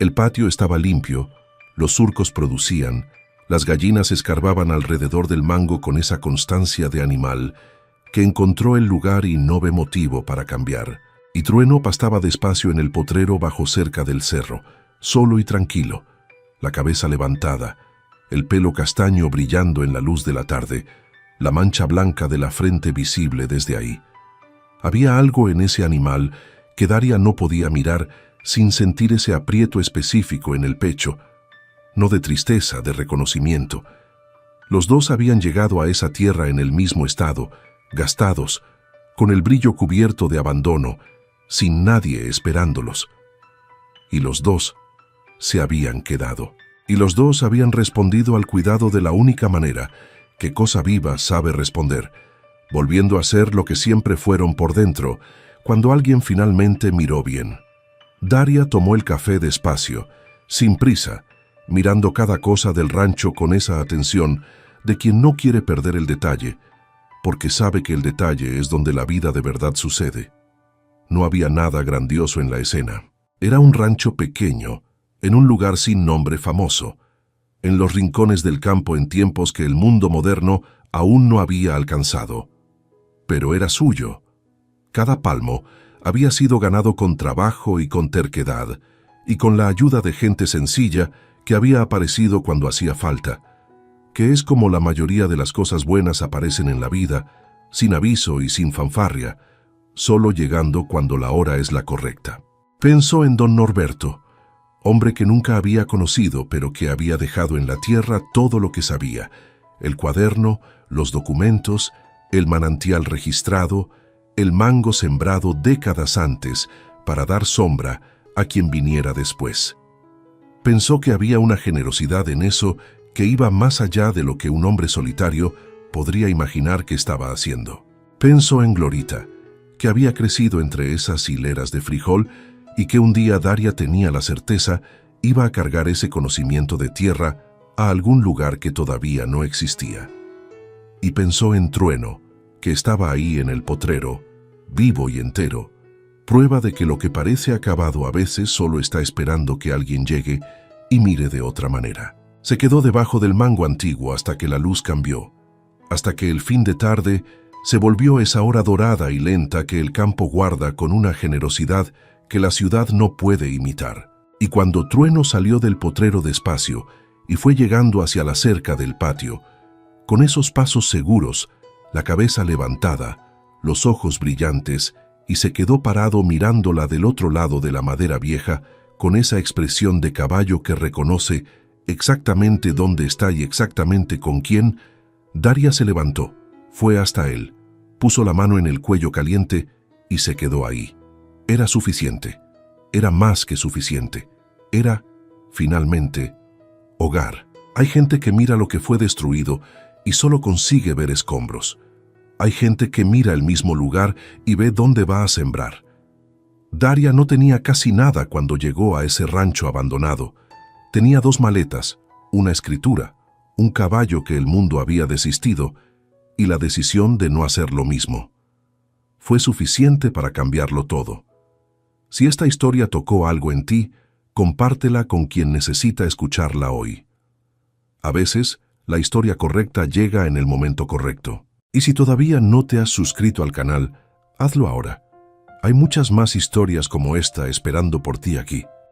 El patio estaba limpio, los surcos producían, las gallinas escarbaban alrededor del mango con esa constancia de animal que encontró el lugar y no ve motivo para cambiar. Y Trueno pastaba despacio en el potrero bajo cerca del cerro, solo y tranquilo, la cabeza levantada, el pelo castaño brillando en la luz de la tarde, la mancha blanca de la frente visible desde ahí. Había algo en ese animal que Daria no podía mirar sin sentir ese aprieto específico en el pecho, no de tristeza, de reconocimiento. Los dos habían llegado a esa tierra en el mismo estado, gastados, con el brillo cubierto de abandono, sin nadie esperándolos. Y los dos se habían quedado. Y los dos habían respondido al cuidado de la única manera que cosa viva sabe responder, volviendo a ser lo que siempre fueron por dentro, cuando alguien finalmente miró bien. Daria tomó el café despacio, sin prisa, mirando cada cosa del rancho con esa atención de quien no quiere perder el detalle, porque sabe que el detalle es donde la vida de verdad sucede. No había nada grandioso en la escena. Era un rancho pequeño, en un lugar sin nombre famoso, en los rincones del campo en tiempos que el mundo moderno aún no había alcanzado. Pero era suyo. Cada palmo había sido ganado con trabajo y con terquedad, y con la ayuda de gente sencilla que había aparecido cuando hacía falta, que es como la mayoría de las cosas buenas aparecen en la vida, sin aviso y sin fanfarria, solo llegando cuando la hora es la correcta. Pensó en don Norberto, hombre que nunca había conocido, pero que había dejado en la tierra todo lo que sabía, el cuaderno, los documentos, el manantial registrado, el mango sembrado décadas antes para dar sombra a quien viniera después. Pensó que había una generosidad en eso que iba más allá de lo que un hombre solitario podría imaginar que estaba haciendo. Pensó en Glorita, que había crecido entre esas hileras de frijol y que un día Daria tenía la certeza iba a cargar ese conocimiento de tierra a algún lugar que todavía no existía. Y pensó en Trueno, que estaba ahí en el potrero, vivo y entero, prueba de que lo que parece acabado a veces solo está esperando que alguien llegue y mire de otra manera. Se quedó debajo del mango antiguo hasta que la luz cambió, hasta que el fin de tarde se volvió esa hora dorada y lenta que el campo guarda con una generosidad que la ciudad no puede imitar. Y cuando Trueno salió del potrero despacio y fue llegando hacia la cerca del patio, con esos pasos seguros, la cabeza levantada, los ojos brillantes, y se quedó parado mirándola del otro lado de la madera vieja, con esa expresión de caballo que reconoce exactamente dónde está y exactamente con quién, Daria se levantó, fue hasta él, puso la mano en el cuello caliente y se quedó ahí. Era suficiente, era más que suficiente, era, finalmente, hogar. Hay gente que mira lo que fue destruido y solo consigue ver escombros. Hay gente que mira el mismo lugar y ve dónde va a sembrar. Daria no tenía casi nada cuando llegó a ese rancho abandonado. Tenía 2 maletas, una escritura, un caballo que el mundo había desistido y la decisión de no hacer lo mismo. Fue suficiente para cambiarlo todo. Si esta historia tocó algo en ti, compártela con quien necesita escucharla hoy. A veces, la historia correcta llega en el momento correcto. Y si todavía no te has suscrito al canal, hazlo ahora. Hay muchas más historias como esta esperando por ti aquí.